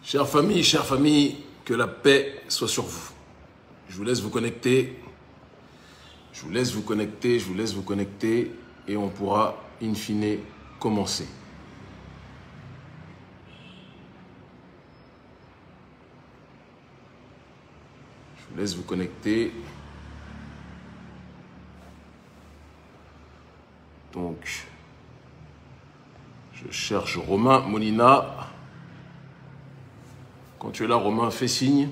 Chère famille, que la paix soit sur vous. Je vous laisse vous connecter. Je vous laisse vous connecter et on pourra, in fine, commencer. Je vous laisse vous connecter. Donc, je cherche Romain Molina. Quand tu es là, Romain, fais signe.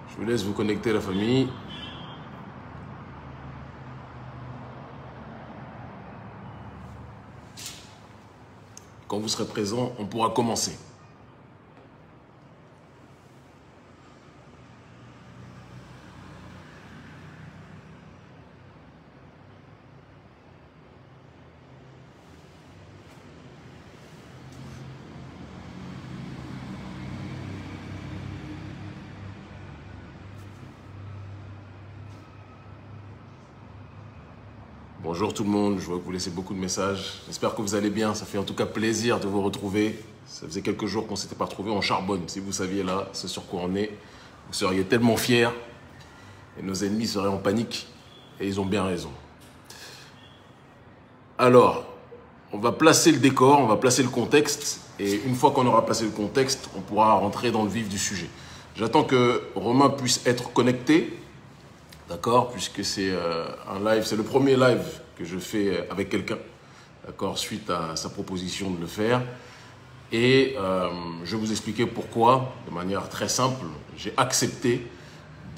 Je vous laisse vous connecter, la famille. Quand vous serez présent, on pourra commencer. Bonjour tout le monde, je vois que vous laissez beaucoup de messages. J'espère que vous allez bien, ça fait en tout cas plaisir de vous retrouver. Ça faisait quelques jours qu'on ne s'était pas retrouvés, on charbonne. Si vous saviez là, ce sur quoi on est, vous seriez tellement fiers. Et nos ennemis seraient en panique. Et ils ont bien raison. Alors, on va placer le décor, on va placer le contexte. Et une fois qu'on aura placé le contexte, on pourra rentrer dans le vif du sujet. J'attends que Romain puisse être connecté. D'accord, puisque c'est un live, c'est le premier live que je fais avec quelqu'un, d'accord, suite à sa proposition de le faire. Et je vais vous expliquer pourquoi, de manière très simple, j'ai accepté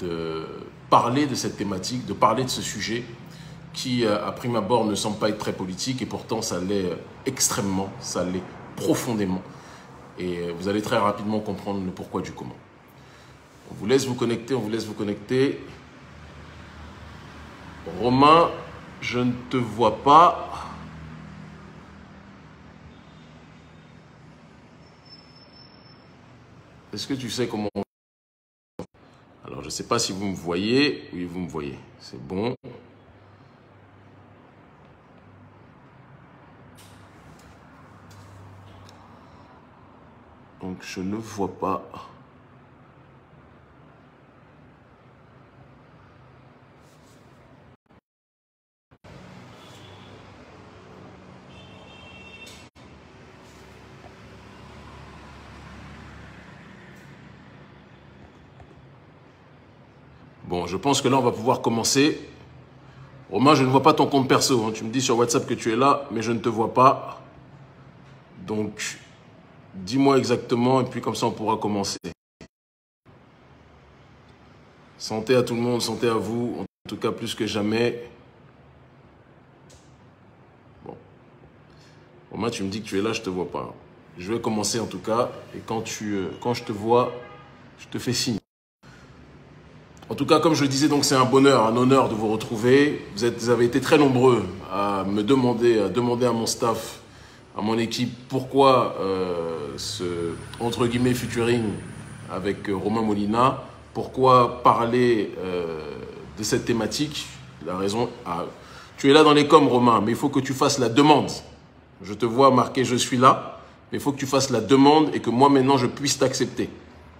de parler de cette thématique, de parler de ce sujet qui, à prime abord, ne semble pas être très politique et pourtant ça l'est extrêmement, ça l'est profondément. Et vous allez très rapidement comprendre le pourquoi du comment. On vous laisse vous connecter, on vous laisse vous connecter. Romain, je ne te vois pas. Est-ce que tu sais comment... Alors, je ne sais pas si vous me voyez. Oui, vous me voyez. C'est bon. Donc, je ne vois pas. Bon, je pense que là, on va pouvoir commencer. Romain, je ne vois pas ton compte perso. Hein. Tu me dis sur WhatsApp que tu es là, mais je ne te vois pas. Donc, dis-moi exactement et puis comme ça, on pourra commencer. Santé à tout le monde, santé à vous. En tout cas, plus que jamais. Bon. Romain, tu me dis que tu es là, je ne te vois pas. Je vais commencer en tout cas. Et quand je te vois, je te fais signe. En tout cas, comme je le disais, donc c'est un bonheur, un honneur de vous retrouver. Vous avez été très nombreux à me demander, à mon staff, à mon équipe, pourquoi ce, entre guillemets, featuring avec Romain Molina, pourquoi parler de cette thématique. La raison, tu es là dans les coms, Romain, mais il faut que tu fasses la demande. Je te vois marqué « Je suis là », mais il faut que tu fasses la demande et que moi, maintenant, je puisse t'accepter.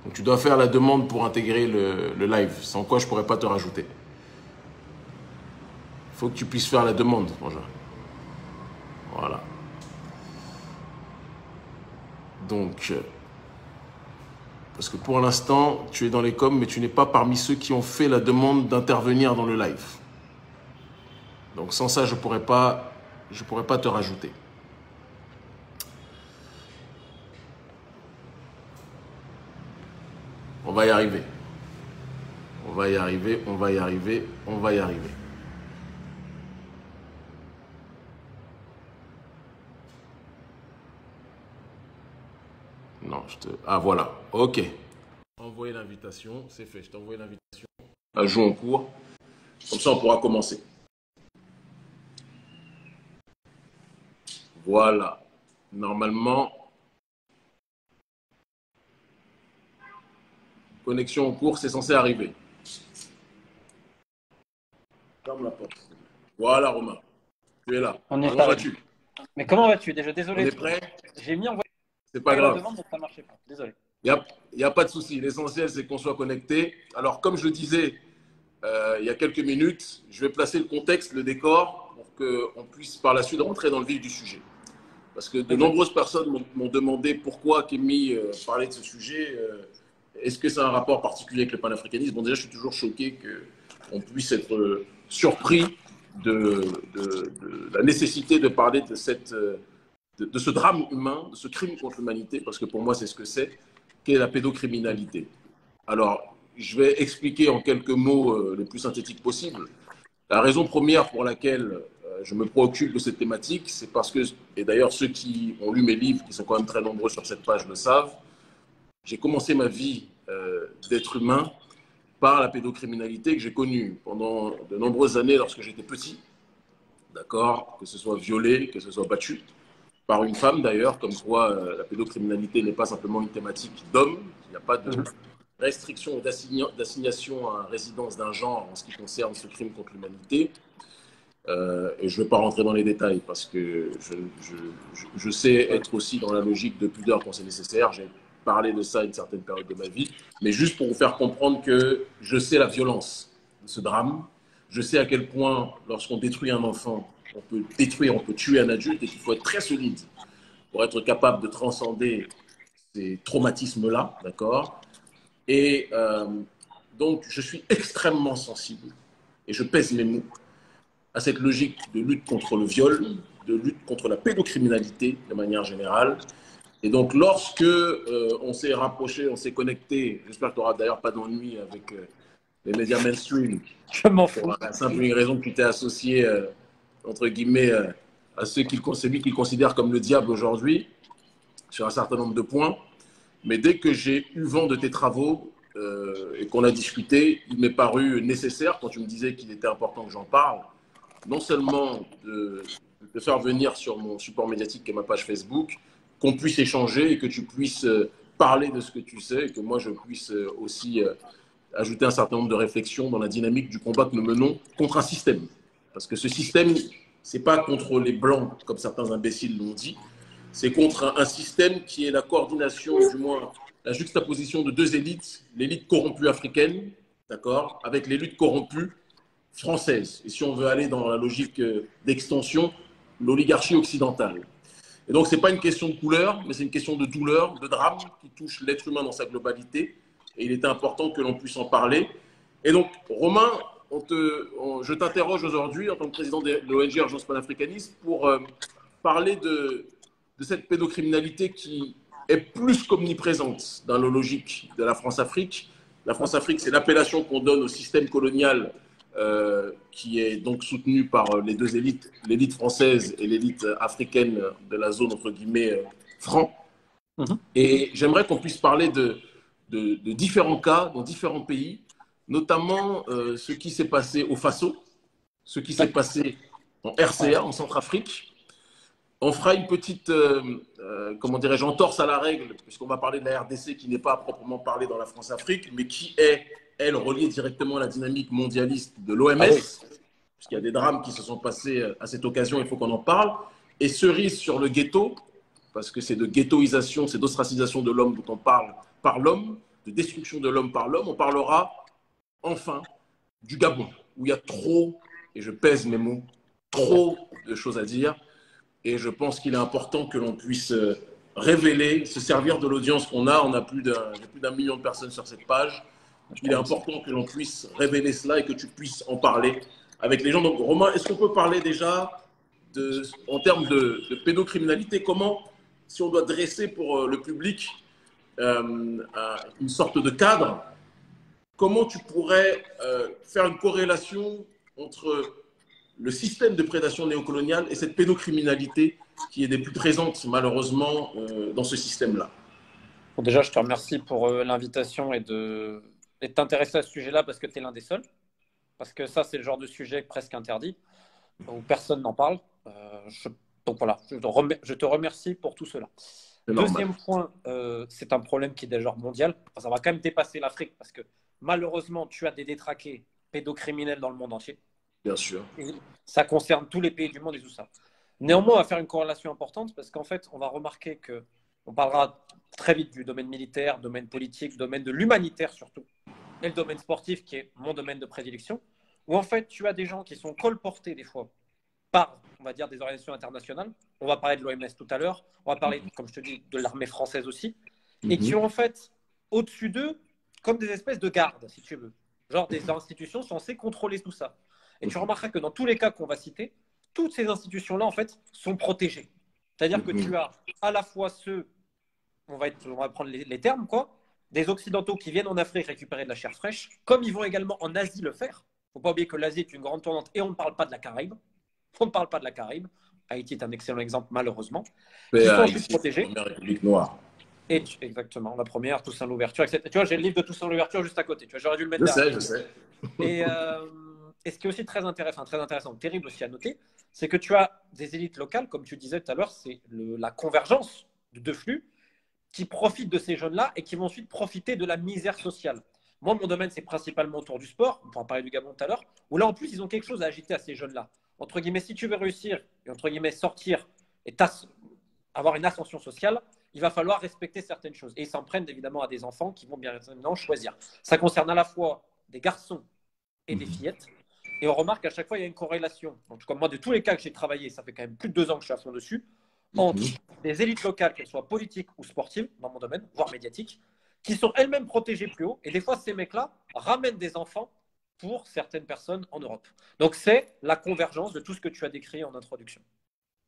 Donc, tu dois faire la demande pour intégrer le live, sans quoi je ne pourrais pas te rajouter. Il faut que tu puisses faire la demande, Bonjour. Voilà. Donc, parce que pour l'instant, tu es dans les coms, mais tu n'es pas parmi ceux qui ont fait la demande d'intervenir dans le live. Donc, sans ça, je ne pourrais pas te rajouter. On va y arriver. On va y arriver, on va y arriver, on va y arriver. Non, Ah, voilà. OK. Envoyer l'invitation, c'est fait. Je t'ai envoyé l'invitation. Ajout en cours. Comme ça, on pourra commencer. Voilà. Normalement, connexion en cours, c'est censé arriver. Ferme la porte. Voilà, Romain. Tu es là. On est Comment pareil. vas-tu? Mais comment vas-tu? Déjà, On est désolé. prêt? J'ai mis envoyer C'est pas la grave. demande, mais ça ne marchait pas. Désolé. Il n'y a pas de souci. L'essentiel, c'est qu'on soit connecté. Alors, comme je le disais il y a quelques minutes, je vais placer le contexte, le décor, pour qu'on puisse par la suite rentrer dans le vif du sujet. Parce que de nombreuses personnes m'ont demandé pourquoi Kémy parlait de ce sujet. Est-ce que c'est un rapport particulier avec le panafricanisme? Bon, déjà, je suis toujours choqué qu'on puisse être surpris de la nécessité de parler de ce drame humain, de ce crime contre l'humanité, parce que pour moi, c'est ce que c'est, qu'est la pédocriminalité. Alors, je vais expliquer en quelques mots le plus synthétique possible. La raison première pour laquelle je me préoccupe de cette thématique, c'est parce que, et d'ailleurs ceux qui ont lu mes livres, qui sont quand même très nombreux sur cette page, le savent, j'ai commencé ma vie d'être humain par la pédocriminalité que j'ai connue pendant de nombreuses années lorsque j'étais petit, d'accord, que ce soit violé, que ce soit battu, par une femme d'ailleurs, comme quoi la pédocriminalité n'est pas simplement une thématique d'homme, il n'y a pas de restriction ou d'assignation à résidence d'un genre en ce qui concerne ce crime contre l'humanité. Et je ne vais pas rentrer dans les détails parce que je sais être aussi dans la logique de pudeur quand c'est nécessaire. J'ai parlé de ça à une certaine période de ma vie, mais juste pour vous faire comprendre que je sais la violence de ce drame. Je sais à quel point, lorsqu'on détruit un enfant, on peut détruire, on peut tuer un adulte et qu'il faut être très solide pour être capable de transcender ces traumatismes-là, d'accord? Et donc, je suis extrêmement sensible et je pèse mes mots à cette logique de lutte contre le viol, de lutte contre la pédocriminalité de manière générale. Et donc, lorsque on s'est rapproché, on s'est connecté, j'espère que tu n'auras d'ailleurs pas d'ennui avec les médias mainstream. Je m'en fous. Pour la simple raison que tu t'es associé, entre guillemets, à celui qu'il considère comme le diable aujourd'hui, sur un certain nombre de points. Mais dès que j'ai eu vent de tes travaux et qu'on a discuté, il m'est paru nécessaire, quand tu me disais qu'il était important que j'en parle, non seulement de faire venir sur mon support médiatique qui est ma page Facebook, qu'on puisse échanger et que tu puisses parler de ce que tu sais et que moi je puisse aussi ajouter un certain nombre de réflexions dans la dynamique du combat que nous menons contre un système. Parce que ce système, ce n'est pas contre les Blancs, comme certains imbéciles l'ont dit, c'est contre un système qui est la coordination, du moins la juxtaposition de deux élites, l'élite corrompue africaine, d'accord, avec l'élite corrompue française. Et si on veut aller dans la logique d'extension, l'oligarchie occidentale. Et donc, ce n'est pas une question de couleur, mais c'est une question de douleur, de drame qui touche l'être humain dans sa globalité. Et il était important que l'on puisse en parler. Et donc, Romain, je t'interroge aujourd'hui en tant que président de l'ONG Urgence Panafricanisme pour parler de cette pédocriminalité qui est plus qu'omniprésente dans la logique de la France-Afrique. La France-Afrique, c'est l'appellation qu'on donne au système colonial qui est donc soutenu par les deux élites, l'élite française et l'élite africaine de la zone, entre guillemets, franc. Et j'aimerais qu'on puisse parler de différents cas dans différents pays, notamment ce qui s'est passé au Faso, ce qui s'est passé en RCA, en Centrafrique. On fera une petite, comment dirais-je, entorse à la règle, puisqu'on va parler de la RDC qui n'est pas à proprement parler dans la France-Afrique, mais qui est, elle, reliée directement à la dynamique mondialiste de l'OMS, puisqu'il y a des drames qui se sont passés à cette occasion, il faut qu'on en parle. Et cerise sur le ghetto, parce que c'est de ghettoisation, c'est d'ostracisation de l'homme dont on parle par l'homme, de destruction de l'homme par l'homme, on parlera enfin du Gabon, où il y a trop, et je pèse mes mots, trop de choses à dire. Et je pense qu'il est important que l'on puisse révéler, se servir de l'audience qu'on a. On a plus d'un million de personnes sur cette page. Il est important que l'on puisse révéler cela et que tu puisses en parler avec les gens. Donc, Romain, est-ce qu'on peut parler déjà, en termes de pédocriminalité, comment, si on doit dresser pour le public une sorte de cadre, comment tu pourrais faire une corrélation entre le système de prédation néocoloniale et cette pédocriminalité qui est des plus présentes malheureusement dans ce système-là. Bon, déjà, je te remercie pour l'invitation et de t'intéresser à ce sujet-là parce que tu es l'un des seuls. Parce que ça, c'est le genre de sujet presque interdit, où personne n'en parle. Je Donc voilà, je te remercie pour tout cela. C'est normal. Deuxième point, c'est un problème qui est déjà mondial. Enfin, ça va quand même dépasser l'Afrique parce que malheureusement, tu as des détraqués pédocriminels dans le monde entier. Bien sûr. Et ça concerne tous les pays du monde et tout ça. Néanmoins, on va faire une corrélation importante parce qu'en fait, on va remarquer que on parlera très vite du domaine militaire, domaine politique, domaine de l'humanitaire surtout, et le domaine sportif qui est mon domaine de prédilection, où en fait, tu as des gens qui sont colportés des fois par, on va dire, des organisations internationales. On va parler de l'OMS tout à l'heure. On va parler, comme je te dis, de l'armée française aussi. Et qui ont en fait, au-dessus d'eux, comme des espèces de gardes, si tu veux. Genre des institutions censées contrôler tout ça. Et tu remarqueras que dans tous les cas qu'on va citer, toutes ces institutions-là, en fait, sont protégées. C'est-à-dire que tu as à la fois ceux, on va prendre les termes, quoi, des Occidentaux qui viennent en Afrique récupérer de la chair fraîche, comme ils vont également en Asie le faire. Il ne faut pas oublier que l'Asie est une grande tournante et on ne parle pas de la Caraïbe. On ne parle pas de la Caraïbe. Haïti est un excellent exemple, malheureusement. Qui sont ensuite protégés. La première République noire. Et exactement, la première, Toussaint Louverture, etc. Tu vois, j'ai le livre de Toussaint Louverture juste à côté. Tu vois, j'aurais dû le mettre derrière. Je sais. Et ce qui est aussi très intéressant, terrible aussi à noter, c'est que tu as des élites locales, comme tu disais tout à l'heure, c'est la convergence de deux flux qui profitent de ces jeunes-là et qui vont ensuite profiter de la misère sociale. Moi, mon domaine, c'est principalement autour du sport. On pourra parler du Gabon tout à l'heure. Où là, en plus, ils ont quelque chose à agiter à ces jeunes-là. Entre guillemets, si tu veux réussir et entre guillemets sortir et avoir une ascension sociale, il va falloir respecter certaines choses. Et ils s'en prennent évidemment à des enfants qui vont bien évidemment choisir. Ça concerne à la fois des garçons et des fillettes. Et on remarque qu'à chaque fois, il y a une corrélation. En tout cas, moi, de tous les cas que j'ai travaillé, ça fait quand même plus de 2 ans que je suis à fond dessus, entre des élites locales, qu'elles soient politiques ou sportives, dans mon domaine, voire médiatiques, qui sont elles-mêmes protégées plus haut. Et des fois, ces mecs-là ramènent des enfants pour certaines personnes en Europe. Donc, c'est la convergence de tout ce que tu as décrit en introduction.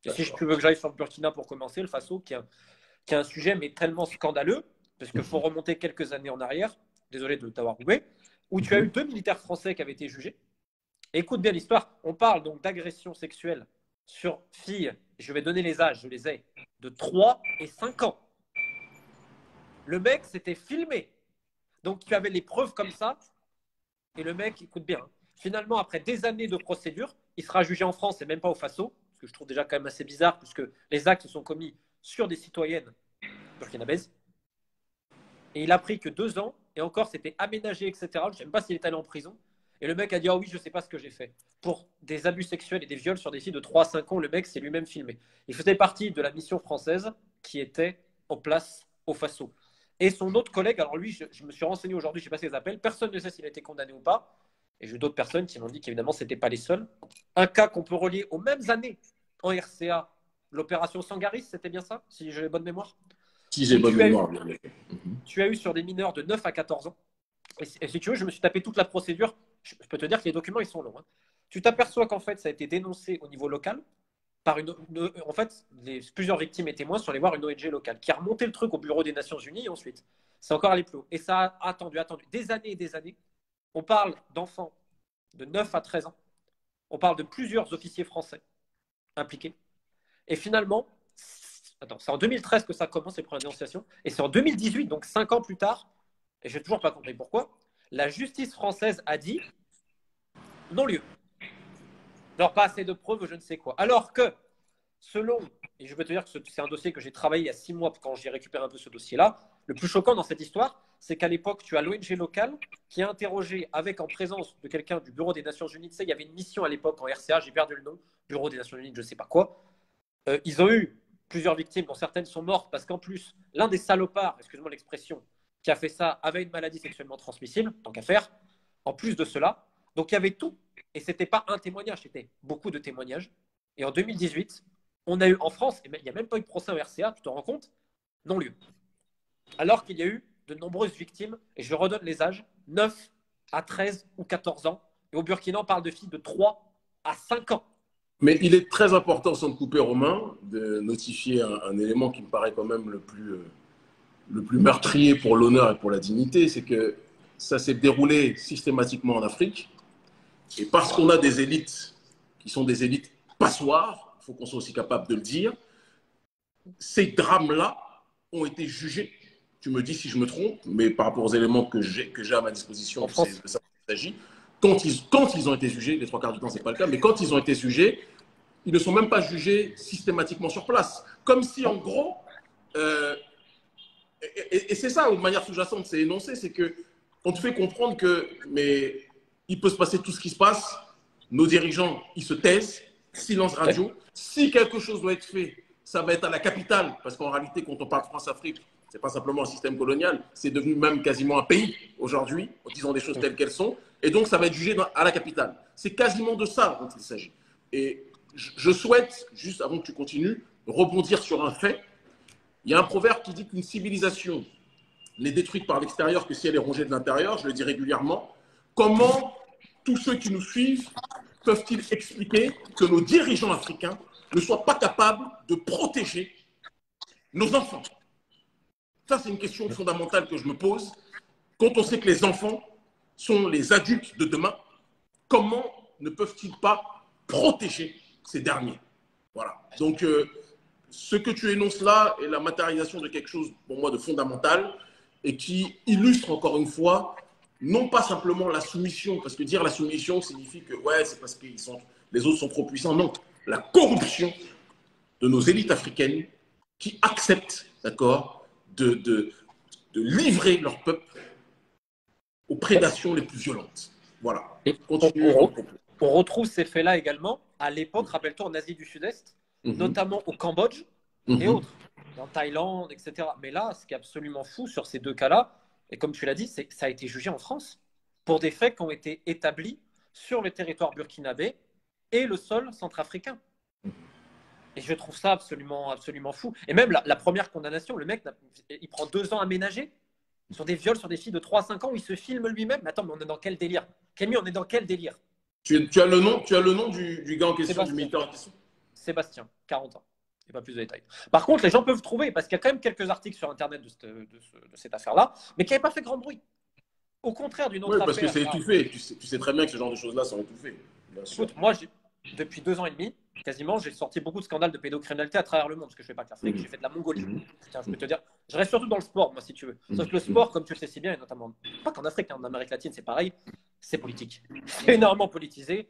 Et si tu veux que j'aille sur le Burkina pour commencer, le Faso, qui est un sujet mais tellement scandaleux, parce qu'il faut remonter quelques années en arrière, désolé de t'avoir roubé, où tu as eu 2 militaires français qui avaient été jugés. Écoute bien l'histoire. On parle donc d'agression sexuelle sur filles, je vais donner les âges, je les ai, de 3 et 5 ans. Le mec s'était filmé. Donc tu avais les preuves comme ça. Et le mec, écoute bien, finalement, après des années de procédure, il sera jugé en France et même pas au Faso, ce que je trouve déjà quand même assez bizarre, puisque les actes sont commis sur des citoyennes burkinabèses. Et il a pris que 2 ans, et encore, c'était aménagé, etc. Je ne sais même pas s'il est allé en prison. Et le mec a dit, ah oui, je ne sais pas ce que j'ai fait. Pour des abus sexuels et des viols sur des filles de 3 à 5 ans, le mec s'est lui-même filmé. Il faisait partie de la mission française qui était en place au Faso. Et son autre collègue, alors lui, je me suis renseigné aujourd'hui, je ne sais pas ses appels, personne ne sait s'il a été condamné ou pas. Et j'ai eu d'autres personnes qui m'ont dit qu'évidemment, ce n'était pas les seuls. Un cas qu'on peut relier aux mêmes années en RCA, l'opération Sangaris, c'était bien ça, si j'ai bonne mémoire. Si j'ai bonne mémoire, bien. Tu as eu sur des mineurs de 9 à 14 ans. Et si tu veux, je me suis tapé toute la procédure. Je peux te dire que les documents, ils sont longs. Hein. Tu t'aperçois qu'en fait, ça a été dénoncé au niveau local par en fait, plusieurs victimes et témoins sont allés voir une ONG locale qui a remonté le truc au bureau des Nations Unies et ensuite, c'est encore allé plus haut. Et ça a attendu des années et des années. On parle d'enfants de 9 à 13 ans. On parle de plusieurs officiers français impliqués. Et finalement, c'est en 2013 que ça commence, les premières dénonciations. Et c'est en 2018, donc 5 ans plus tard, et je n'ai toujours pas compris pourquoi, la justice française a dit non-lieu. Alors, pas assez de preuves, je ne sais quoi. Alors que, selon, et je veux te dire que c'est un dossier que j'ai travaillé il y a 6 mois quand j'ai récupéré un peu ce dossier-là, le plus choquant dans cette histoire, c'est qu'à l'époque, tu as l'ONG locale qui a interrogé avec en présence de quelqu'un du Bureau des Nations Unies. Tu sais, il y avait une mission à l'époque en RCA, j'ai perdu le nom, Bureau des Nations Unies, je ne sais pas quoi. Ils ont eu plusieurs victimes, dont certaines sont mortes parce qu'en plus, l'un des salopards, excuse-moi l'expression, qui a fait ça avait une maladie sexuellement transmissible, tant qu'à faire, en plus de cela. Donc il y avait tout. Et ce n'était pas un témoignage, c'était beaucoup de témoignages. Et en 2018, on a eu en France, et il n'y a même pas eu de procès en RCA, tu te rends compte? Non-lieu. Alors qu'il y a eu de nombreuses victimes, et je redonne les âges, 9 à 13 ou 14 ans. Et au Burkina, on parle de filles de 3 à 5 ans. Mais il est très important, sans te couper, Romain, de notifier un élément qui me paraît quand même le plus meurtrier pour l'honneur et pour la dignité, c'est que ça s'est déroulé systématiquement en Afrique. Et parce qu'on a des élites qui sont des élites passoires, il faut qu'on soit aussi capable de le dire, ces drames-là ont été jugés. Tu me dis si je me trompe, mais par rapport aux éléments que j'ai à ma disposition, c'est de ça qu'il s'agit. Quand ils ont été jugés, les 3 quarts du temps, ce n'est pas le cas, mais quand ils ont été jugés, ils ne sont même pas jugés systématiquement sur place. Comme si, en gros, et c'est ça, de manière sous-jacente, c'est énoncé, c'est qu'on te fait comprendre que, mais il peut se passer tout ce qui se passe, nos dirigeants, ils se taisent, silence radio. Si quelque chose doit être fait, ça va être à la capitale, parce qu'en réalité, quand on parle France-Afrique, ce n'est pas simplement un système colonial, c'est devenu même quasiment un pays aujourd'hui, en disant des choses telles qu'elles sont, et donc ça va être jugé à la capitale. C'est quasiment de ça dont il s'agit. Et je souhaite, juste avant que tu continues, rebondir sur un fait. Il y a un proverbe qui dit qu'une civilisation n'est détruite par l'extérieur que si elle est rongée de l'intérieur, je le dis régulièrement. Comment tous ceux qui nous suivent peuvent-ils expliquer que nos dirigeants africains ne soient pas capables de protéger nos enfants? Ça, c'est une question fondamentale que je me pose. Quand on sait que les enfants sont les adultes de demain, comment ne peuvent-ils pas protéger ces derniers? Voilà. Donc, ce que tu énonces là est la matérialisation de quelque chose, pour moi, de fondamental et qui illustre encore une fois, non pas simplement la soumission, parce que dire la soumission signifie que ouais, c'est parce que les autres sont trop puissants. Non, la corruption de nos élites africaines qui acceptent, d'accord, de livrer leur peuple aux prédations les plus violentes. Voilà. Et on retrouve ces faits-là également à l'époque, rappelle-toi, en Asie du Sud-Est, notamment au Cambodge et autres, en Thaïlande, etc. Mais là, ce qui est absolument fou sur ces deux cas-là, et comme tu l'as dit, c'est que ça a été jugé en France pour des faits qui ont été établis sur le territoire burkinabé et le sol centrafricain. Et je trouve ça absolument, absolument fou. Et même la première condamnation, le mec, il prend 2 ans à ménager sur des viols sur des filles de 3 à 5 ans où il se filme lui-même. Mais attends, mais on est dans quel délire? Camille, on est dans quel délire? Tu as le nom du gars en question, du militaire en question? Sébastien, 40 ans. Et pas plus de détails. Par contre, les gens peuvent trouver, parce qu'il y a quand même quelques articles sur Internet de cette affaire-là, mais qui n'avaient pas fait grand bruit. Au contraire d'une autre affaire. Oui, parce que c'est étouffé. Tu sais très bien que ce genre de choses-là sont étouffées. Écoute, moi, depuis 2 ans et demi, quasiment, j'ai sorti beaucoup de scandales de pédocriminalité à travers le monde, parce que je ne fais pas que l'Afrique, j'ai fait de la Mongolie. Tiens, je peux te dire, je reste surtout dans le sport, moi, si tu veux. Sauf que le sport, comme tu le sais si bien, et notamment, pas qu'en Afrique, en Amérique latine, c'est pareil, c'est politique. C'est énormément politisé.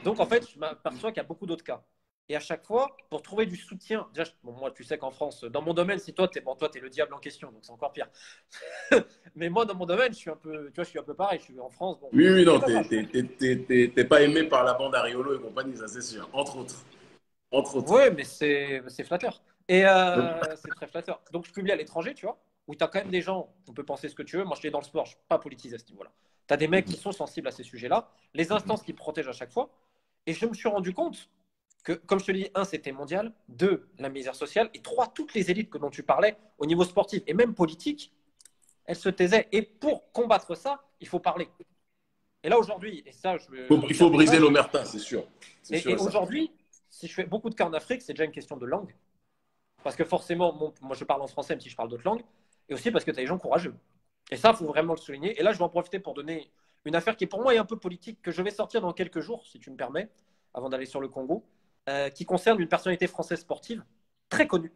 Donc, en fait, je m'aperçois qu'il y a beaucoup d'autres cas. Et à chaque fois, pour trouver du soutien, déjà, moi, tu sais qu'en France, dans mon domaine, si toi, tu es le diable en question, donc c'est encore pire. Mais moi, dans mon domaine, je suis un peu, tu vois, je suis un peu pareil. Je suis en France. Bon, oui, non, t'es pas aimé par la bande Ariolo et compagnie, ça c'est sûr, entre autres. Oui, mais c'est flatteur. Et c'est très flatteur. Donc, je publie à l'étranger, tu vois, où tu as quand même des gens, on peut penser ce que tu veux. Moi, je suis dans le sport, je ne suis pas politisé à ce niveau-là. Tu as des mecs qui sont sensibles à ces sujets-là, les instances qui protègent à chaque fois. Et je me suis rendu compte que, comme je te dis, 1, c'était mondial, 2, la misère sociale, et 3, toutes les élites dont tu parlais au niveau sportif et même politique, elles se taisaient. Et pour combattre ça, il faut parler. Et là, aujourd'hui, et ça, il faut briser l'omerta, c'est sûr. Et aujourd'hui, si je fais beaucoup de cas en Afrique, c'est déjà une question de langue. Parce que forcément, moi, je parle en français, même si je parle d'autres langues. Et aussi parce que tu as des gens courageux. Et ça, il faut vraiment le souligner. Et là, je vais en profiter pour donner une affaire qui, pour moi, est un peu politique, que je vais sortir dans quelques jours, si tu me permets, avant d'aller sur le Congo, qui concerne une personnalité française sportive très connue.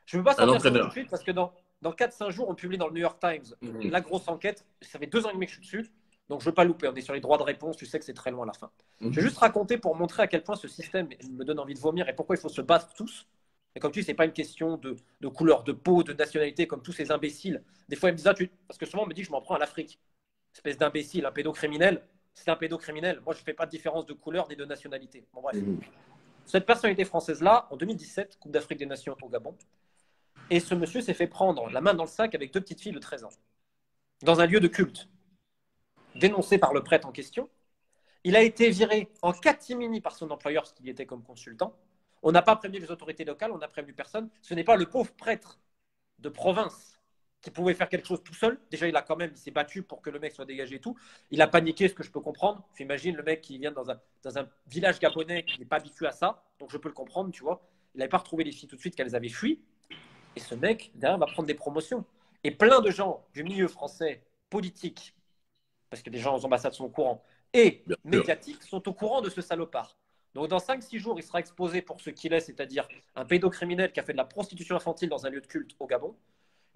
Je ne veux pas sortir ça tout de suite parce que dans 4-5 jours, on publie dans le New York Times la grosse enquête. Ça fait 2 ans et demi que je suis dessus. Donc, je ne veux pas louper. On est sur les droits de réponse. Tu sais que c'est très loin à la fin. Je vais juste raconter pour montrer à quel point ce système me donne envie de vomir et pourquoi il faut se battre tous. Et comme tu dis, ce n'est pas une question de couleur de peau, de nationalité, comme tous ces imbéciles. Des fois, ils me disent parce que souvent, on me dit que je m'en prends à l'Afrique. Espèce d'imbécile, un pédocriminel. C'est un pédocriminel. Moi, je ne fais pas de différence de couleur ni de nationalité. Bon, bref. Cette personnalité française-là, en 2017, Coupe d'Afrique des Nations au Gabon. Et ce monsieur s'est fait prendre la main dans le sac avec 2 petites filles de 13 ans. Dans un lieu de culte. Dénoncé par le prêtre en question. Il a été viré en catimini par son employeur, parce qu'il y était comme consultant. On n'a pas prévenu les autorités locales, on n'a prévenu personne. Ce n'est pas le pauvre prêtre de province qui pouvait faire quelque chose tout seul. Déjà, il s'est battu pour que le mec soit dégagé et tout. Il a paniqué, ce que je peux comprendre. Tu imagines le mec qui vient dans un village gabonais qui n'est pas habitué à ça. Donc, je peux le comprendre, tu vois. Il n'avait pas retrouvé les filles tout de suite qu'elles avaient fui. Et ce mec, derrière, va prendre des promotions. Et plein de gens du milieu français, politique, parce que les gens aux ambassades sont au courant, et médiatiques sont au courant de ce salopard. Donc, dans 5-6 jours, il sera exposé pour ce qu'il est, c'est-à-dire un pédocriminel qui a fait de la prostitution infantile dans un lieu de culte au Gabon.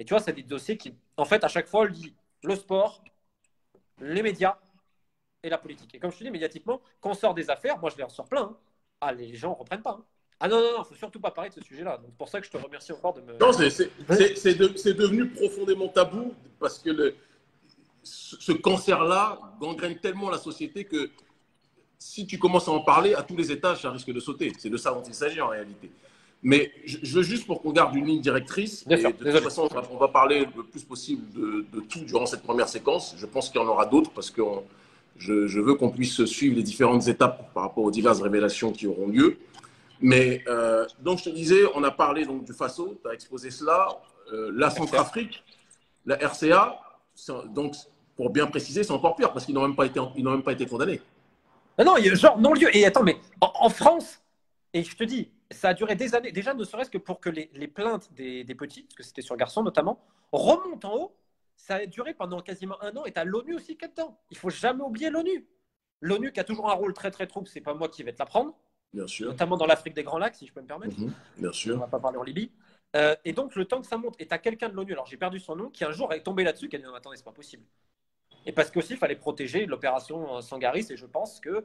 Et tu vois, c'est des dossiers qui, en fait, à chaque fois, lient le sport, les médias et la politique. Et comme je te dis, médiatiquement, quand on sort des affaires, moi, je les en sors plein. Les gens ne reprennent pas. Ah non, non, non, faut surtout pas parler de ce sujet-là. Donc, c'est pour ça que je te remercie encore de me. Non, c'est devenu profondément tabou parce que ce cancer-là gangrène tellement la société que si tu commences à en parler, à tous les étages, ça risque de sauter. C'est de ça dont il s'agit en réalité. Mais je veux juste pour qu'on garde une ligne directrice, Bien et sûr, de toute désolé. façon, on va parler le plus possible de tout durant cette première séquence. Je pense qu'il y en aura d'autres parce que je veux qu'on puisse suivre les différentes étapes par rapport aux diverses révélations qui auront lieu. Mais donc, je te disais, on a parlé donc, du Faso, tu as exposé cela, la RCA. Centrafrique, la RCA, donc pour bien préciser, c'est encore pire parce qu'ils n'ont même pas été condamnés. Non, non, il y a genre non-lieu. Et attends, mais en France, et je te dis, ça a duré des années, déjà ne serait-ce que pour que les plaintes des petits, parce que c'était sur garçons notamment, remontent en haut. Ça a duré pendant quasiment un an et tu as l'ONU aussi qui est dedans. Il faut jamais oublier l'ONU. L'ONU qui a toujours un rôle très très trouble, c'est pas moi qui vais te l'apprendre, Bien sûr. notamment dans l'Afrique des Grands Lacs, si je peux me permettre. Bien On sûr. va pas parler en Libye. Et donc, le temps que ça monte, et tu as quelqu'un de l'ONU, alors j'ai perdu son nom, qui un jour est tombé là-dessus, qui a dit non, attendez, c'est pas possible. Et parce qu'aussi, il fallait protéger l'opération Sangaris, et je pense que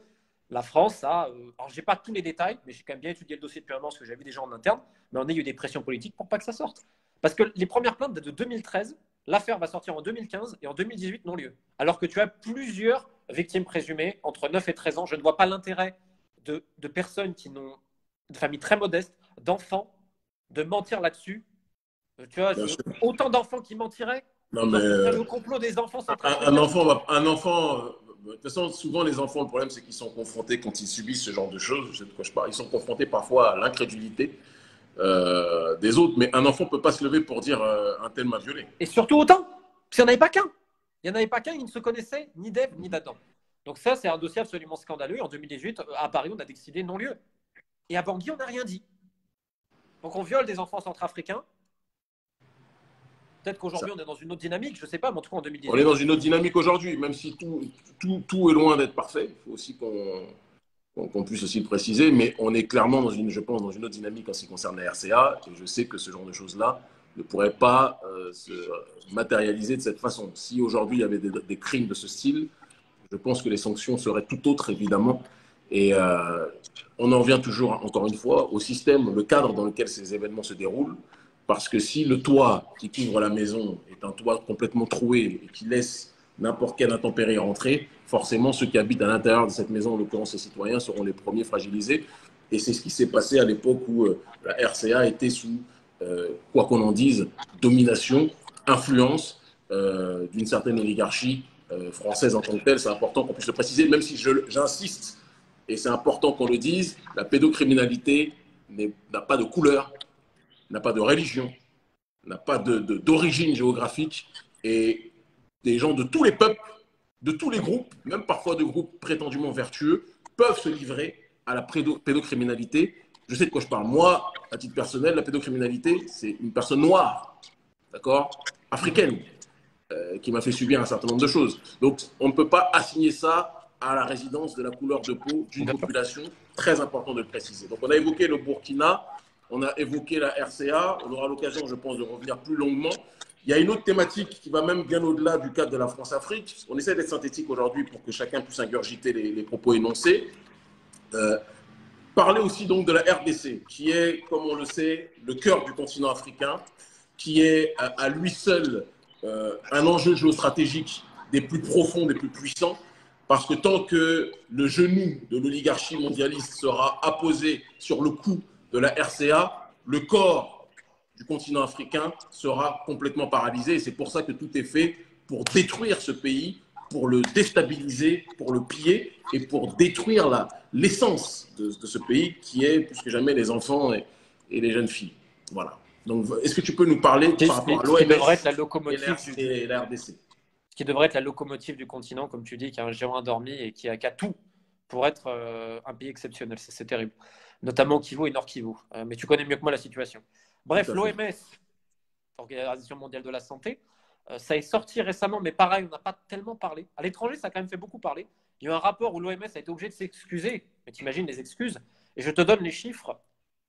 la France a. Alors, j'ai pas tous les détails, mais j'ai quand même bien étudié le dossier depuis un an, parce que j'ai vu des gens en interne, mais on a eu des pressions politiques pour pas que ça sorte. Parce que les premières plaintes datent de 2013, l'affaire va sortir en 2015 et en 2018 non lieu. Alors que tu as plusieurs victimes présumées entre 9 et 13 ans, je ne vois pas l'intérêt de personnes qui n'ont de familles très modestes, d'enfants, de mentir là-dessus. Tu vois, Bien sûr. autant d'enfants qui mentiraient, Non, mais genre ce serait le complot des enfants un centrafricains. enfant, de toute façon, souvent les enfants, le problème c'est qu'ils sont confrontés quand ils subissent ce genre de choses. Je sais de quoi je parle. Ils sont confrontés parfois à l'incrédulité des autres. Mais un enfant ne peut pas se lever pour dire un tel m'a violé. Et surtout autant, parce qu'il n'y en avait pas qu'un. Il n'y en avait pas qu'un, ils ne se connaissaient ni d'Ève ni d'Adam. Donc ça, c'est un dossier absolument scandaleux. En 2018, à Paris, on a décidé non-lieu. Et à Bangui, on n'a rien dit. Donc on viole des enfants centrafricains. Peut-être qu'aujourd'hui, on est dans une autre dynamique, je ne sais pas, mais en tout cas en On est 2018. dans une autre dynamique aujourd'hui, même si tout est loin d'être parfait. Il faut aussi qu'on puisse aussi le préciser, mais on est clairement dans une, je pense, dans une autre dynamique en ce qui concerne la RCA, et je sais que ce genre de choses-là ne pourrait pas se matérialiser de cette façon. Si aujourd'hui il y avait des crimes de ce style, je pense que les sanctions seraient tout autres, évidemment. Et on en revient toujours, encore une fois, au système, le cadre dans lequel ces événements se déroulent. Parce que si le toit qui couvre la maison est un toit complètement troué et qui laisse n'importe quelle intempérie rentrer, forcément, ceux qui habitent à l'intérieur de cette maison, en l'occurrence les citoyens, seront les premiers fragilisés. Et c'est ce qui s'est passé à l'époque où la RCA était sous, quoi qu'on en dise, domination, influence d'une certaine oligarchie française en tant que telle. C'est important qu'on puisse le préciser, même si j'insiste, et c'est important qu'on le dise, la pédocriminalité n'a pas de couleur, n'a pas de religion, n'a pas d'origine géographique, et des gens de tous les peuples, de tous les groupes, même parfois de groupes prétendument vertueux, peuvent se livrer à la pédocriminalité. Je sais de quoi je parle. Moi, à titre personnel, la pédocriminalité, c'est une personne noire, d'accord, africaine, qui m'a fait subir un certain nombre de choses. Donc, on ne peut pas assigner ça à la résidence de la couleur de peau d'une population, très important de le préciser. Donc, on a évoqué le Burkina, on a évoqué la RCA, on aura l'occasion, je pense, de revenir plus longuement. Il y a une autre thématique qui va même bien au-delà du cadre de la France-Afrique. On essaie d'être synthétique aujourd'hui pour que chacun puisse ingurgiter les propos énoncés. Parler aussi donc de la RDC, qui est, comme on le sait, le cœur du continent africain, qui est à lui seul un enjeu géostratégique des plus profonds, des plus puissants, parce que tant que le genou de l'oligarchie mondialiste sera apposé sur le cou de la RCA, le corps du continent africain sera complètement paralysé. Et c'est pour ça que tout est fait pour détruire ce pays, pour le déstabiliser, pour le piller et pour détruire l'essence de ce pays qui est plus que jamais les enfants et les jeunes filles. Voilà. Donc, est-ce que tu peux nous parler par rapport à Ce qui devrait être l'OMS la locomotive et la RDC? Ce qui devrait être la locomotive du continent, comme tu dis, qui a un géant endormi et qui a tout pour être un pays exceptionnel. C'est terrible. Notamment Kivu et Nord Kivu. Mais tu connais mieux que moi la situation. Bref, l'OMS, Organisation mondiale de la santé, ça est sorti récemment, mais pareil, on n'a pas tellement parlé. À l'étranger, ça a quand même fait beaucoup parler. Il y a eu un rapport où l'OMS a été obligé de s'excuser. Mais t'imagines les excuses. Et je te donne les chiffres.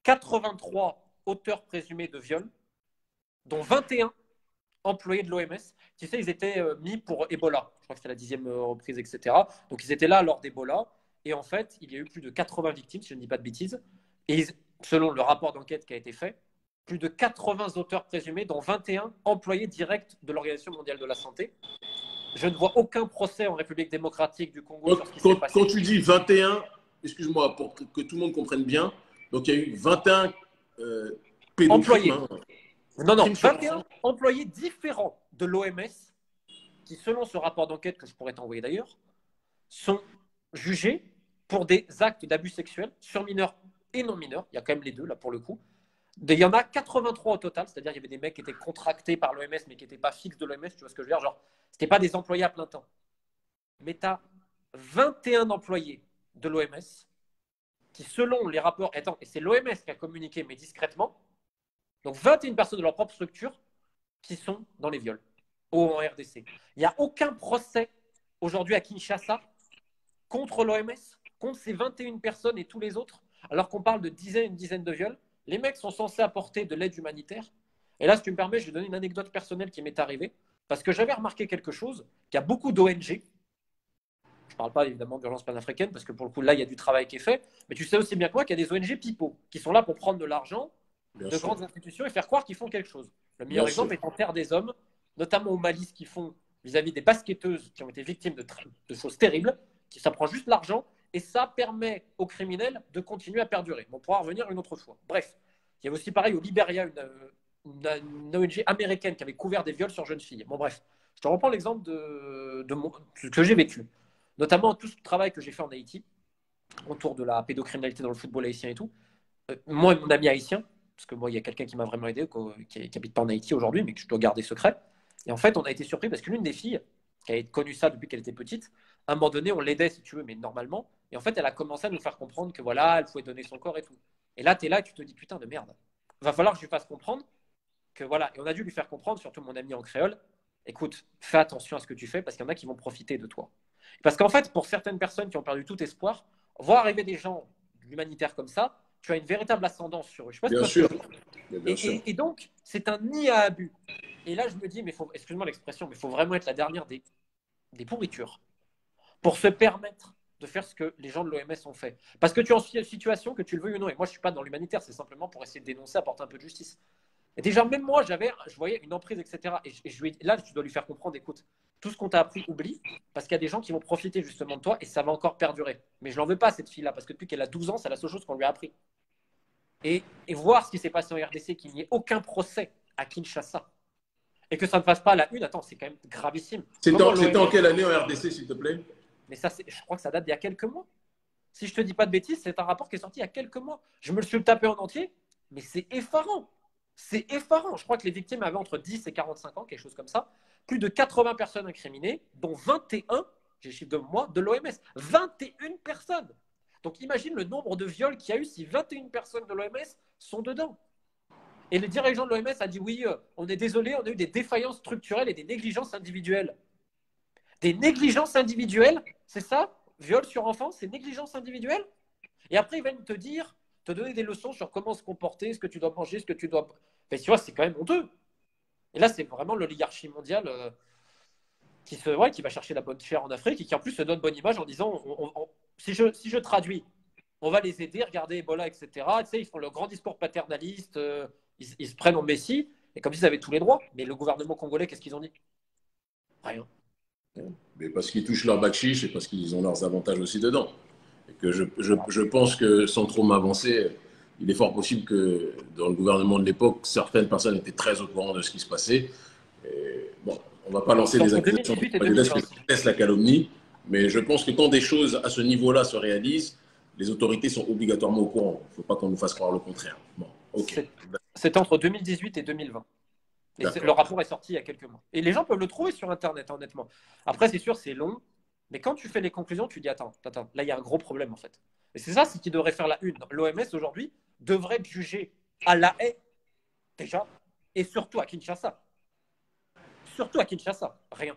83 auteurs présumés de viol, dont 21 employés de l'OMS. Tu sais, ils étaient mis pour Ebola. Je crois que c'était la 10e reprise, etc. Donc, ils étaient là lors d'Ebola. Et en fait, il y a eu plus de 80 victimes, si je ne dis pas de bêtises. Et selon le rapport d'enquête qui a été fait, plus de 80 auteurs présumés, dont 21 employés directs de l'Organisation mondiale de la santé. Je ne vois aucun procès en République démocratique du Congo sur ce qui s'est passé. Quand tu dis 21, excuse-moi, pour que tout le monde comprenne bien, donc il y a eu 21 employés. Hein. Non, 21 employés différents de l'OMS qui, selon ce rapport d'enquête que je pourrais t'envoyer d'ailleurs, sont jugés pour des actes d'abus sexuels sur mineurs et non mineurs. Il y a quand même les deux, là, pour le coup. Il y en a 83 au total, c'est-à-dire il y avait des mecs qui étaient contractés par l'OMS, mais qui n'étaient pas fixes de l'OMS, tu vois ce que je veux dire? Genre, ce n'étaient pas des employés à plein temps. Mais tu as 21 employés de l'OMS qui, selon les rapports, et c'est l'OMS qui a communiqué, mais discrètement, donc 21 personnes de leur propre structure qui sont dans les viols en RDC. Il n'y a aucun procès aujourd'hui à Kinshasa contre l'OMS, contre ces 21 personnes et tous les autres, alors qu'on parle de une dizaine de viols. Les mecs sont censés apporter de l'aide humanitaire. Et là, si tu me permets, je vais donner une anecdote personnelle qui m'est arrivée, parce que j'avais remarqué quelque chose, qu'il y a beaucoup d'ONG. Je ne parle pas évidemment d'urgence panafricaine, parce que pour le coup, là, il y a du travail qui est fait. Mais tu sais aussi bien que moi qu'il y a des ONG pipeaux, qui sont là pour prendre de l'argent de grandes institutions et faire croire qu'ils font quelque chose. Le meilleur exemple est en Terre des Hommes, notamment au Mali, ce qu'ils font vis-à-vis des basketteuses qui ont été victimes de choses terribles, qui ça prend juste l'argent, et ça permet aux criminels de continuer à perdurer. On pourra revenir une autre fois. Bref, il y avait aussi pareil au Libéria, une ONG américaine qui avait couvert des viols sur jeunes filles. Bon bref, je te reprends l'exemple de ce que j'ai vécu, notamment tout ce travail que j'ai fait en Haïti, autour de la pédocriminalité dans le football haïtien et tout. Moi et mon ami haïtien, parce que moi, il y a quelqu'un qui m'a vraiment aidé, qui n'habite pas en Haïti aujourd'hui, mais que je dois garder secret. Et en fait, on a été surpris parce que l'une des filles, qui avait connu ça depuis qu'elle était petite, à un moment donné, on l'aidait, si tu veux, mais normalement. Et en fait, elle a commencé à nous faire comprendre que voilà, elle pouvait donner son corps et tout. Et là, tu es là et tu te dis, putain de merde. Il va falloir que je lui fasse comprendre que voilà. Et on a dû lui faire comprendre, surtout mon ami en créole, écoute, fais attention à ce que tu fais parce qu'il y en a qui vont profiter de toi. Parce qu'en fait, pour certaines personnes qui ont perdu tout espoir, voir arriver des gens humanitaires comme ça, tu as une véritable ascendance sur eux. Je sais pas bien si sûr. et donc, c'est un nid à abus. Et là, je me dis, mais excuse-moi l'expression, mais il faut vraiment être la dernière des pourritures pour se permettre de faire ce que les gens de l'OMS ont fait. Parce que tu es en situation, que tu le veuilles ou non, et moi, je ne suis pas dans l'humanitaire, c'est simplement pour essayer de dénoncer, apporter un peu de justice. Et déjà, même moi, je voyais une emprise, etc. Et là, tu dois lui faire comprendre, écoute, tout ce qu'on t'a appris, oublie, parce qu'il y a des gens qui vont profiter justement de toi et ça va encore perdurer. Mais je n'en veux pas à cette fille-là, parce que depuis qu'elle a 12 ans, c'est la seule chose qu'on lui a appris. Et voir ce qui s'est passé en RDC, qu'il n'y ait aucun procès à Kinshasa, et que ça ne fasse pas la une, attends, c'est quand même gravissime. C'était en quelle année en RDC, s'il te plaît? Mais ça, je crois que ça date d'il y a quelques mois. Si je te dis pas de bêtises, c'est un rapport qui est sorti il y a quelques mois. Je me le suis tapé en entier, mais c'est effarant. C'est effarant. Je crois que les victimes avaient entre 10 et 45 ans, quelque chose comme ça. Plus de 80 personnes incriminées, dont 21, j'ai le chiffre de moi, de l'OMS. 21 personnes. Donc imagine le nombre de viols qu'il y a eu si 21 personnes de l'OMS sont dedans. Et le dirigeant de l'OMS a dit oui, on est désolé, on a eu des défaillances structurelles et des négligences individuelles. Des négligences individuelles, c'est ça? Viol sur enfant, c'est négligence individuelle? Et après, ils viennent te donner des leçons sur comment se comporter, ce que tu dois manger, ce que tu dois. Mais tu vois, c'est quand même honteux. Et là, c'est vraiment l'oligarchie mondiale qui va chercher la bonne chair en Afrique et qui en plus se donne bonne image en disant si je traduis, on va les aider, regardez Ebola, etc. Tu sais, ils font le grand discours paternaliste, ils se prennent en messie, et comme s'ils avaient tous les droits. Mais le gouvernement congolais, qu'est-ce qu'ils ont dit? Rien. Mais parce qu'ils touchent leur bachiche et parce qu'ils ont leurs avantages aussi dedans. Et que je pense que sans trop m'avancer, il est fort possible que dans le gouvernement de l'époque, certaines personnes étaient très au courant de ce qui se passait. Et bon, on ne va pas lancer des accusations, laisse la calomnie, mais je pense que quand des choses à ce niveau-là se réalisent, les autorités sont obligatoirement au courant. Il ne faut pas qu'on nous fasse croire le contraire. Bon, ok. C'est entre 2018 et 2020. Et le rapport est sorti il y a quelques mois. Et les gens peuvent le trouver sur Internet, honnêtement. Après, c'est sûr, c'est long. Mais quand tu fais les conclusions, tu dis attends, là, il y a un gros problème, en fait. Et c'est ça, c'est qui devrait faire la une. L'OMS, aujourd'hui, devrait être jugé à La Haye, déjà, et surtout à Kinshasa. Surtout à Kinshasa, rien.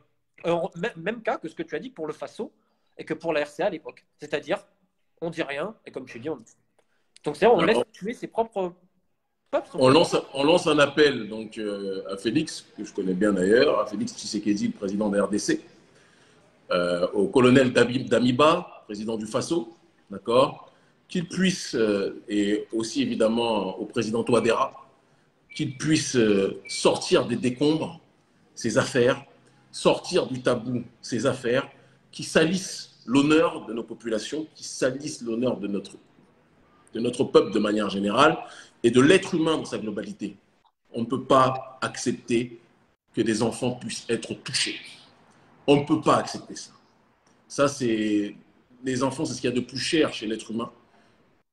Même cas que ce que tu as dit pour le FASO et que pour la RCA à l'époque. C'est-à-dire, on dit rien, et comme tu dis, donc c'est on laisse tuer ses propres peuples. On lance un appel donc, à Félix, que je connais bien d'ailleurs, à Félix Tshisekedi, le président de la RDC, au colonel Damiba, président du FASO, d'accord, qu'il puisse, et aussi évidemment au président Touadéra, qu'il puisse sortir des décombres ces affaires, sortir du tabou ces affaires qui salissent l'honneur de nos populations, qui salissent l'honneur de notre peuple de manière générale et de l'être humain dans sa globalité. On ne peut pas accepter que des enfants puissent être touchés. On ne peut pas accepter ça. Ça, c'est... Les enfants, c'est ce qu'il y a de plus cher chez l'être humain.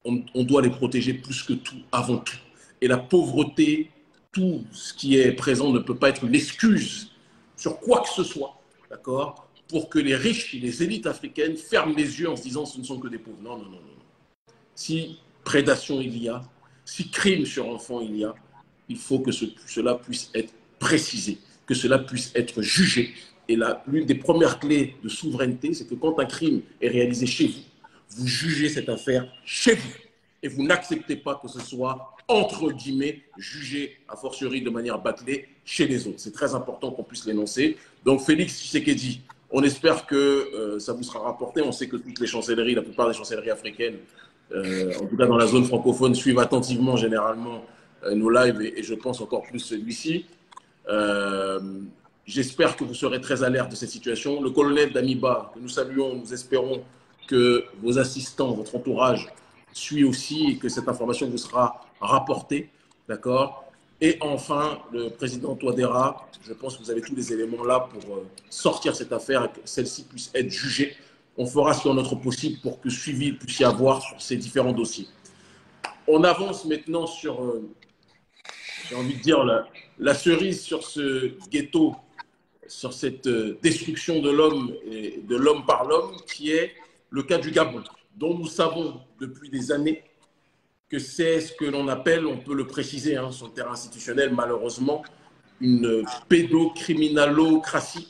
On doit les protéger plus que tout, avant tout. Et la pauvreté, tout ce qui est présent ne peut pas être une excuse sur quoi que ce soit, d'accord, pour que les riches et les élites africaines ferment les yeux en se disant ce ne sont que des pauvres. Non, non, non, non. Si prédation il y a, si crime sur enfant il y a, il faut que cela puisse être précisé, que cela puisse être jugé. Et l'une des premières clés de souveraineté, c'est que quand un crime est réalisé chez vous, vous jugez cette affaire chez vous. Et vous n'acceptez pas que ce soit, entre guillemets, jugé, a fortiori de manière bâclée, chez les autres. C'est très important qu'on puisse l'énoncer. Donc, Félix Tshisekedi, on espère que ça vous sera rapporté. On sait que toutes les chancelleries, la plupart des chancelleries africaines, en tout cas dans la zone francophone, suivent attentivement généralement nos lives et je pense encore plus celui-ci. J'espère que vous serez très alerte de cette situation. Le colonel Damiba, que nous saluons, nous espérons que vos assistants, votre entourage suit aussi et que cette information vous sera rapportée. D'accord? Et enfin, le président Touadéra, je pense que vous avez tous les éléments là pour sortir cette affaire et que celle-ci puisse être jugée. On fera ce qui est en notre possible pour que suivi puisse y avoir sur ces différents dossiers. On avance maintenant sur, j'ai envie de dire, la cerise sur ce ghetto, sur cette destruction de l'homme et de l'homme par l'homme, qui est le cas du Gabon, dont nous savons depuis des années que c'est ce que l'on appelle, on peut le préciser sur le terrain institutionnel, malheureusement, une pédocriminalocratie.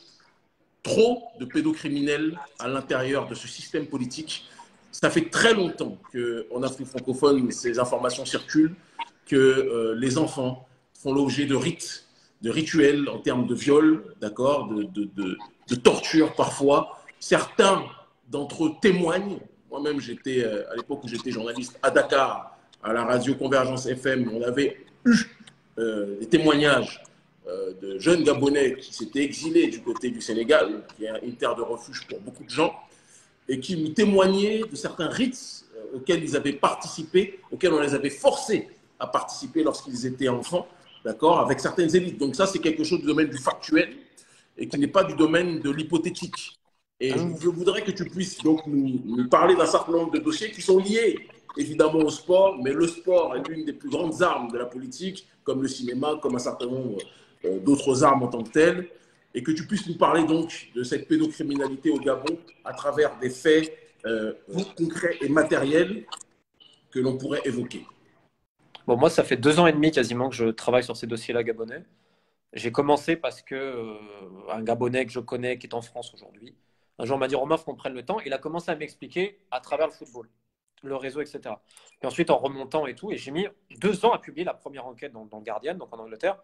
Trop de pédocriminels à l'intérieur de ce système politique. Ça fait très longtemps qu'en Afrique francophone, ces informations circulent, que les enfants font l'objet de rites, de rituels en termes de viol, d'accord, de torture parfois. Certains d'entre eux témoignent. Moi-même, j'étais, à l'époque où j'étais journaliste à Dakar, à la radio Convergence FM, on avait eu des témoignages de jeunes Gabonais qui s'étaient exilés du côté du Sénégal, qui est une terre de refuge pour beaucoup de gens, et qui nous témoignaient de certains rites auxquels ils avaient participé, auxquels on les avait forcés à participer lorsqu'ils étaient enfants, d'accord, avec certaines élites. Donc ça, c'est quelque chose du domaine du factuel et qui n'est pas du domaine de l'hypothétique. Et je voudrais que tu puisses donc nous parler d'un certain nombre de dossiers qui sont liés évidemment au sport, mais le sport est l'une des plus grandes armes de la politique, comme le cinéma, comme un certain nombre d'autres armes en tant que telles, et que tu puisses nous parler donc de cette pédocriminalité au Gabon à travers des faits concrets et matériels que l'on pourrait évoquer. Bon, moi, ça fait 2 ans et demi quasiment que je travaille sur ces dossiers-là gabonais. J'ai commencé parce que un Gabonais que je connais, qui est en France aujourd'hui, un jour m'a dit Romain, il faut qu'on prenne le temps. Il a commencé à m'expliquer à travers le football, le réseau, etc. Et ensuite, en remontant et tout, et j'ai mis 2 ans à publier la première enquête dans le Guardian, donc en Angleterre.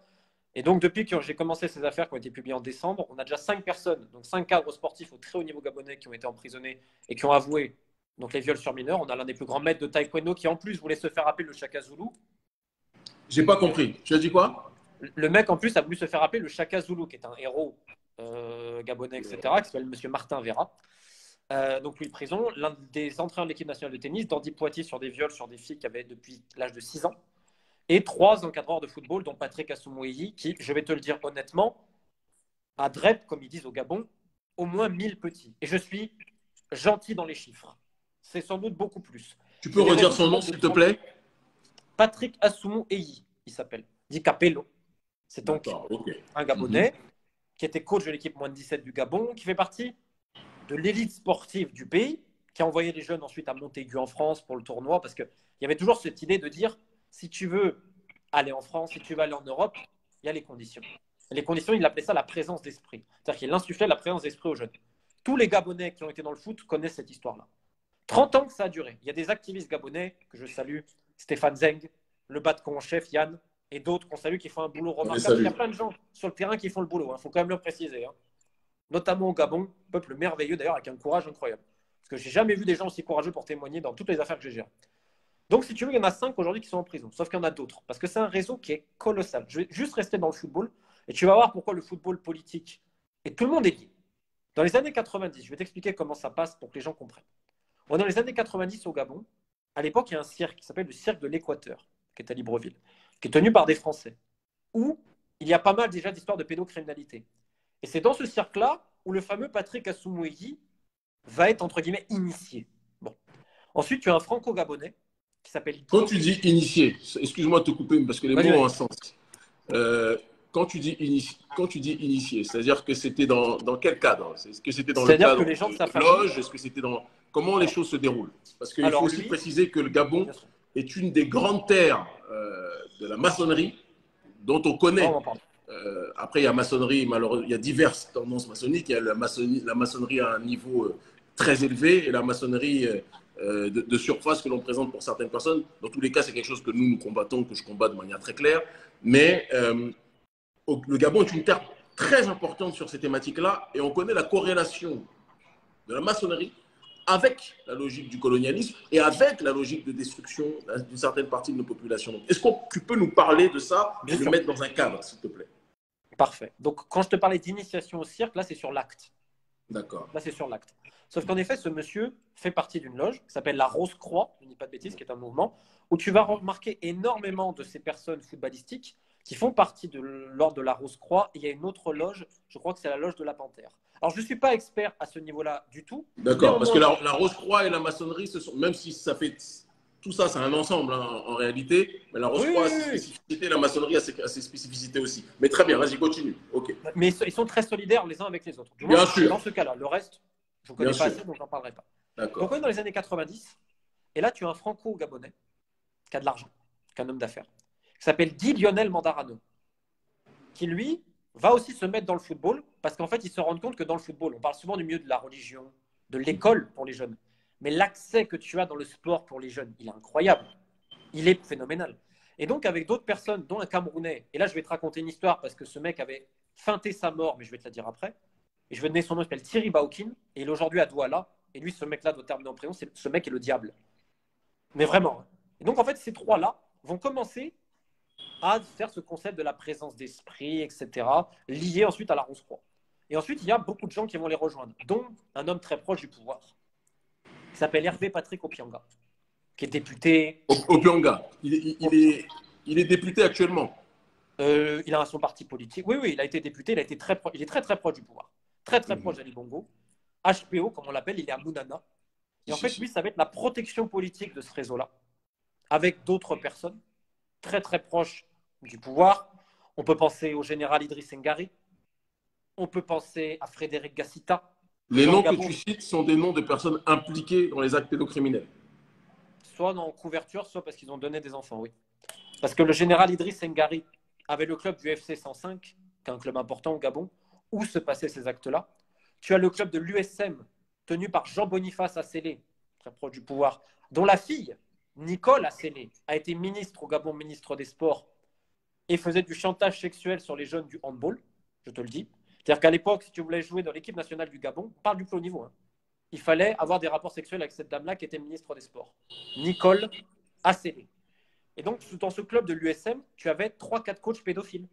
Et donc, depuis que j'ai commencé ces affaires qui ont été publiées en décembre, on a déjà 5 personnes, donc 5 cadres sportifs au très haut niveau gabonais qui ont été emprisonnés et qui ont avoué donc, les viols sur mineurs. On a l'un des plus grands maîtres de taekwondo qui, en plus, voulait se faire appeler le Chaka Zulu. J'ai pas compris. Tu as dit quoi? Le mec, en plus, a voulu se faire appeler le Chaka Zulu, qui est un héros gabonais, etc., qui s'appelle M. Martin Vera. Donc, lui, prison. L'un des entraîneurs de l'équipe nationale de tennis, Dandy Poitiers, sur des viols sur des filles qui avaient depuis l'âge de 6 ans. Et 3 encadreurs de football, dont Patrick Assoumoui, qui, je vais te le dire honnêtement, a DREP, comme ils disent au Gabon, au moins 1000 petits. Et je suis gentil dans les chiffres. C'est sans doute beaucoup plus. Tu peux redire son nom, s'il te plaît? Patrick Assoumoui, il s'appelle. Dit Capello. C'est donc un Gabonais qui était coach de l'équipe moins de 17 du Gabon, qui fait partie de l'élite sportive du pays, qui a envoyé les jeunes ensuite à Montaigu en France pour le tournoi, parce qu'il y avait toujours cette idée de dire si tu veux aller en France, si tu veux aller en Europe, il y a les conditions. Les conditions, il appelait ça la présence d'esprit. C'est-à-dire qu'il insufflait la présence d'esprit aux jeunes. Tous les Gabonais qui ont été dans le foot connaissent cette histoire-là. 30 ans que ça a duré. Il y a des activistes gabonais que je salue, Stéphane Zeng, le battre en chef Yann, et d'autres qu'on salue qui font un boulot remarquable. Il y a plein de gens sur le terrain qui font le boulot. Il faut quand même le préciser. Notamment au Gabon, peuple merveilleux d'ailleurs, avec un courage incroyable. Parce que je n'ai jamais vu des gens aussi courageux pour témoigner dans toutes les affaires que je gère. Donc, si tu veux, il y en a 5 aujourd'hui qui sont en prison, sauf qu'il y en a d'autres, parce que c'est un réseau qui est colossal. Je vais juste rester dans le football, et tu vas voir pourquoi le football politique, et tout le monde est lié. Dans les années 90, je vais t'expliquer comment ça passe pour que les gens comprennent. On est dans les années 90 au Gabon. À l'époque, il y a un cirque qui s'appelle le cirque de l'Équateur, qui est à Libreville, qui est tenu par des Français, où il y a pas mal déjà d'histoires de pédocriminalité. Et c'est dans ce cirque-là où le fameux Patrick Assoumoui va être, entre guillemets, initié. Bon. Ensuite, tu as un franco-gabonais qui s'appelle Quand Guy. tu dis initié, excuse-moi de te couper parce que les Vas-y, mots ont un vas-y. sens. Quand tu dis initié, c'est-à-dire que c'était dans quel cadre? Est-ce que c'était dans le C'est-à-dire que cadre les gens de sa de famille. loge? Est-ce que c'était dans… Comment les Alors, choses se déroulent? Parce qu'il faut alors aussi lui, préciser que le Gabon bien sûr. est une des grandes terres de la maçonnerie dont on On va connaît. en parler. Après, il y a maçonnerie, malheureusement, il y a diverses tendances maçonniques. Il y a la maçonnerie à un niveau très élevé et la maçonnerie de surface que l'on présente pour certaines personnes. Dans tous les cas, c'est quelque chose que nous combattons, que je combats de manière très claire. Mais le Gabon est une terre très importante sur ces thématiques-là et on connaît la corrélation de la maçonnerie avec la logique du colonialisme et avec la logique de destruction d'une certaine partie de nos populations. Est-ce que tu peux nous parler de ça et Bien le sûr. mettre dans un cadre, s'il te plaît? Parfait. Donc, quand je te parlais d'initiation au cirque, là, c'est sur l'acte. D'accord. Là, c'est sur l'acte. Sauf qu'en effet, ce monsieur fait partie d'une loge qui s'appelle la Rose-Croix, je ne dis pas de bêtises, qui est un mouvement, où tu vas remarquer énormément de ces personnes footballistiques qui font partie de l'ordre de la Rose-Croix. Il y a une autre loge, je crois que c'est la loge de la Panthère. Alors, je ne suis pas expert à ce niveau-là du tout. D'accord. Parce que Néanmoins, la Rose-Croix et la maçonnerie, même si ça fait… Tout ça, c'est un ensemble hein, en réalité. Mais la oui, Rose-Croix a oui, ses oui. spécificités, la maçonnerie a ses spécificités aussi. Mais très bien, vas-y, continue. OK. Mais ils sont très solidaires les uns avec les autres. Du moins, Bien sûr. dans ce cas-là. Le reste, je ne Bien connais pas sûr. assez, donc j'en parlerai pas. Donc, D'accord. on est dans les années 90. Et là, tu as un franco-gabonais qui a de l'argent, qui est un homme d'affaires, qui s'appelle Guy Lionel Mandarano, qui lui va aussi se mettre dans le football parce qu'en fait, il se rend compte que dans le football, on parle souvent du milieu de la religion, de l'école pour les jeunes. Mais l'accès que tu as dans le sport pour les jeunes, il est incroyable. Il est phénoménal. Et donc, avec d'autres personnes, dont un Camerounais, et là, je vais te raconter une histoire parce que ce mec avait feinté sa mort, mais je vais te la dire après. Et je vais donner son nom, il s'appelle Thierry Baokin, et il est aujourd'hui à Douala. Et lui, ce mec-là doit terminer en prison. Ce mec est le diable. Mais vraiment. Et donc, en fait, ces trois-là vont commencer à faire ce concept de la présence d'esprit, etc., lié ensuite à la Rose-Croix. Et ensuite, il y a beaucoup de gens qui vont les rejoindre, dont un homme très proche du pouvoir, qui s'appelle Hervé Patrick Opianga, qui est député. Opianga, il est député actuellement. Il a son parti politique. Oui, oui, il a été député, il est très, très proche du pouvoir. Très, très proche d'Ali Bongo. HPO, comme on l'appelle, il est à Mounana. Et en fait, lui, ça va être la protection politique de ce réseau-là, avec d'autres personnes très, très proches du pouvoir. On peut penser au général Idriss Ngari. On peut penser à Frédéric Gassita. Les Dans le noms que Gabon, tu cites sont des noms de personnes impliquées dans les actes pédocriminels. soit en couverture, soit parce qu'ils ont donné des enfants, oui. Parce que le général Idriss Ngari avait le club du FC 105, qui est un club important au Gabon, où se passaient ces actes-là. Tu as le club de l'USM, tenu par Jean-Boniface Assélé, très proche du pouvoir, dont la fille, Nicole Assélé, a été ministre au Gabon, ministre des Sports, et faisait du chantage sexuel sur les jeunes du handball, je te le dis. C'est-à-dire qu'à l'époque, si tu voulais jouer dans l'équipe nationale du Gabon, on parle du plus haut niveau, hein, il fallait avoir des rapports sexuels avec cette dame-là qui était ministre des Sports, Nicole Assélé. Et donc, dans ce club de l'USM, tu avais 3-4 coachs pédophiles,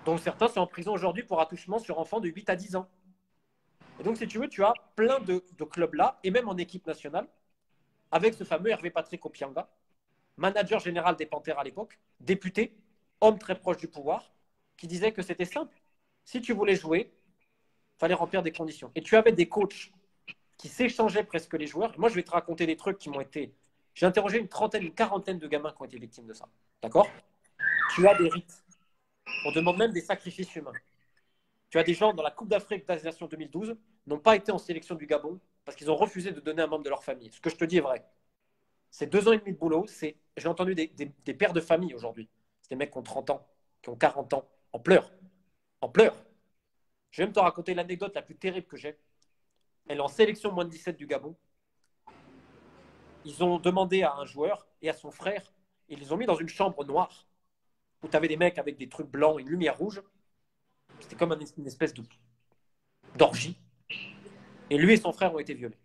dont certains sont en prison aujourd'hui pour attouchement sur enfants de 8 à 10 ans. Et donc, si tu veux, tu as plein de clubs là, et même en équipe nationale, avec ce fameux Hervé Patrick Opianga, manager général des Panthères à l'époque, député, homme très proche du pouvoir, qui disait que c'était simple. Si tu voulais jouer, il fallait remplir des conditions. Et tu avais des coachs qui s'échangeaient presque les joueurs. Et moi, je vais te raconter des trucs qui m'ont été… J'ai interrogé une trentaine, une quarantaine de gamins qui ont été victimes de ça. D'accord? Tu as des rites. On demande même des sacrifices humains. Tu as des gens dans la Coupe d'Afrique d'Aviation 2012 n'ont pas été en sélection du Gabon parce qu'ils ont refusé de donner un membre de leur famille. Ce que je te dis est vrai. C'est 2 ans et demi de boulot. J'ai entendu des pères de famille aujourd'hui. C'est des mecs qui ont 30 ans, qui ont 40 ans, en pleurs. En pleurs. Je vais même te raconter l'anecdote la plus terrible que j'ai. Elle est en sélection moins de 17 du Gabon. Ils ont demandé à un joueur et à son frère, ils les ont mis dans une chambre noire où tu avais des mecs avec des trucs blancs et une lumière rouge. C'était comme une espèce d'orgie. Et lui et son frère ont été violés.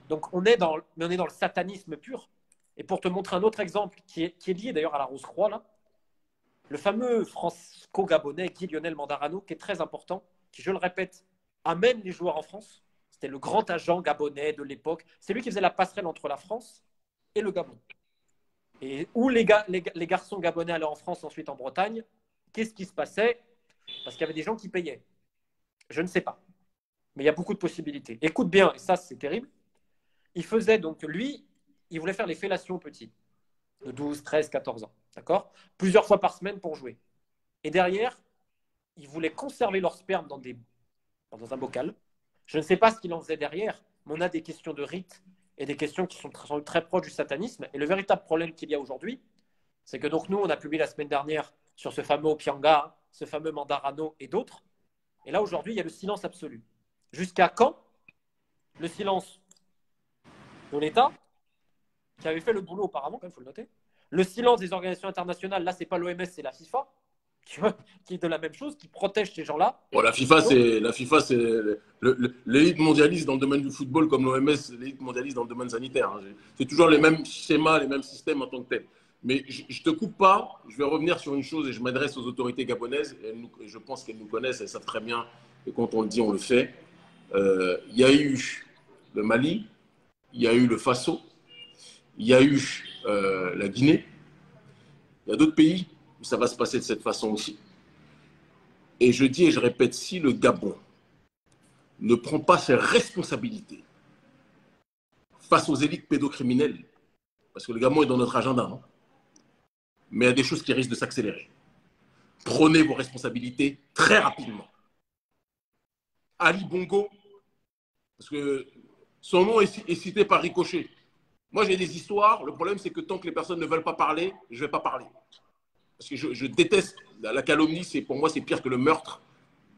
Donc, on est dans le satanisme pur. Et pour te montrer un autre exemple qui est lié d'ailleurs à la Rose-Croix, là, le fameux franco-gabonais Guy Lionel Mandarano, qui est très important, qui, je le répète, amène les joueurs en France. C'était le grand agent gabonais de l'époque. C'est lui qui faisait la passerelle entre la France et le Gabon. Et où les garçons gabonais allaient en France, ensuite en Bretagne, qu'est-ce qui se passait? Parce qu'il y avait des gens qui payaient. Je ne sais pas. Mais il y a beaucoup de possibilités. Écoute bien, et ça c'est terrible. Il faisait donc, lui, il voulait faire les fellations petits, de 12, 13, 14 ans. D'accord? Plusieurs fois par semaine pour jouer. Et derrière, il voulait conserver leur sperme dans un bocal. Je ne sais pas ce qu'il en faisait derrière, mais on a des questions de rite et des questions qui sont très proches du satanisme. Et le véritable problème qu'il y a aujourd'hui, c'est que donc nous, on a publié la semaine dernière sur ce fameux Opianga, ce fameux Mandarano et d'autres. Et là, aujourd'hui, il y a le silence absolu. Jusqu'à quand le silence de l'État, qui avait fait le boulot auparavant, quand même, il faut le noter. Le silence des organisations internationales, là, ce n'est pas l'OMS, c'est la FIFA, qui est de la même chose, qui protège ces gens-là. Bon, la FIFA, c'est l'élite mondialiste dans le domaine du football, comme l'OMS, l'élite mondialiste dans le domaine sanitaire. Hein. C'est toujours les mêmes schémas, les mêmes systèmes en tant que tel. Mais je ne te coupe pas, je vais revenir sur une chose et je m'adresse aux autorités gabonaises. Et je pense qu'elles nous connaissent, elles savent très bien. Et quand on le dit, on le fait. Il y a eu le Mali, il y a eu le Faso, il y a eu la Guinée. Il y a d'autres pays où ça va se passer de cette façon aussi. Et je dis et je répète, si le Gabon ne prend pas ses responsabilités face aux élites pédocriminelles, parce que le Gabon est dans notre agenda, hein, mais il y a des choses qui risquent de s'accélérer. Prenez vos responsabilités très rapidement. Ali Bongo, parce que son nom est cité par ricochet. Moi, j'ai des histoires. Le problème, c'est que tant que les personnes ne veulent pas parler, je ne vais pas parler. Parce que je déteste la calomnie. Pour moi, c'est pire que le meurtre.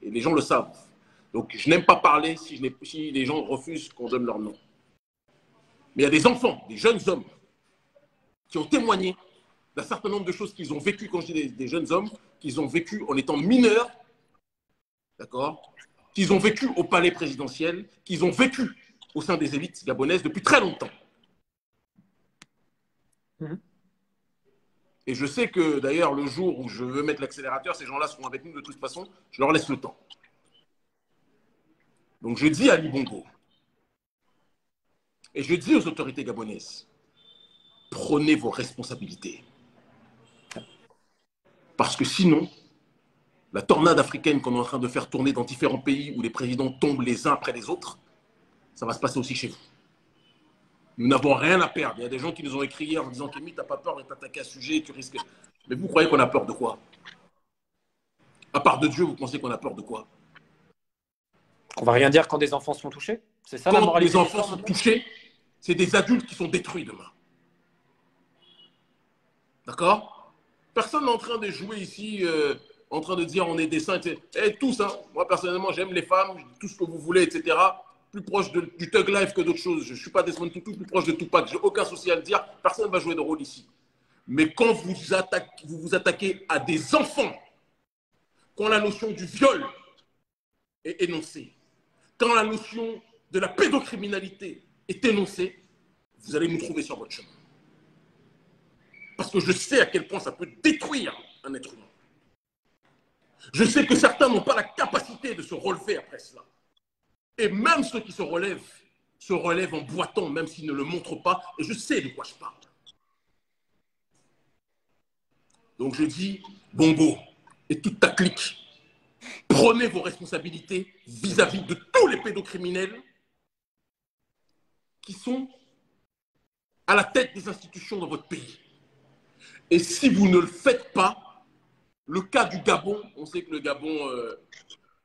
Et les gens le savent. Donc, je n'aime pas parler si les gens refusent qu'on donne leur nom. Mais il y a des enfants, des jeunes hommes, qui ont témoigné d'un certain nombre de choses qu'ils ont vécues, quand je dis des jeunes hommes, qu'ils ont vécues en étant mineurs, d'accord, qu'ils ont vécu au palais présidentiel, qu'ils ont vécu au sein des élites gabonaises depuis très longtemps. Et je sais que d'ailleurs, le jour où je veux mettre l'accélérateur, ces gens-là seront avec nous de toute façon, je leur laisse le temps. Donc je dis à Ali Bongo, et je dis aux autorités gabonaises, prenez vos responsabilités. Parce que sinon, la tornade africaine qu'on est en train de faire tourner dans différents pays où les présidents tombent les uns après les autres, ça va se passer aussi chez vous. Nous n'avons rien à perdre. Il y a des gens qui nous ont écrit hier en disant Kémy, tu n'as pas peur de t'attaquer à ce sujet, tu risques. Mais vous croyez qu'on a peur de quoi? À part de Dieu, vous pensez qu'on a peur de quoi? On va rien dire quand des enfants sont touchés. C'est ça la Quand moralité. les enfants sont touchés, c'est des adultes qui sont détruits demain. D'accord? Personne n'est en train de jouer ici, en train de dire on est des saints, etc. Et tous, hein. Moi personnellement, j'aime les femmes, tout ce que vous voulez, etc. Plus proche du Thug Life que d'autres choses. Je ne suis pas Desmond Tutu, plus proche de Tupac. J'ai aucun souci à le dire. Personne ne va jouer de rôle ici. Mais quand vous vous attaquez à des enfants, quand la notion du viol est énoncée, quand la notion de la pédocriminalité est énoncée, vous allez nous trouver sur votre chemin. Parce que je sais à quel point ça peut détruire un être humain. Je sais que certains n'ont pas la capacité de se relever après cela. Et même ceux qui se relèvent en boitant, même s'ils ne le montrent pas. Et je sais de quoi je parle. Donc je dis, Bongo et toute ta clique, prenez vos responsabilités vis-à-vis de tous les pédocriminels qui sont à la tête des institutions dans votre pays. Et si vous ne le faites pas, le cas du Gabon, on sait que le Gabon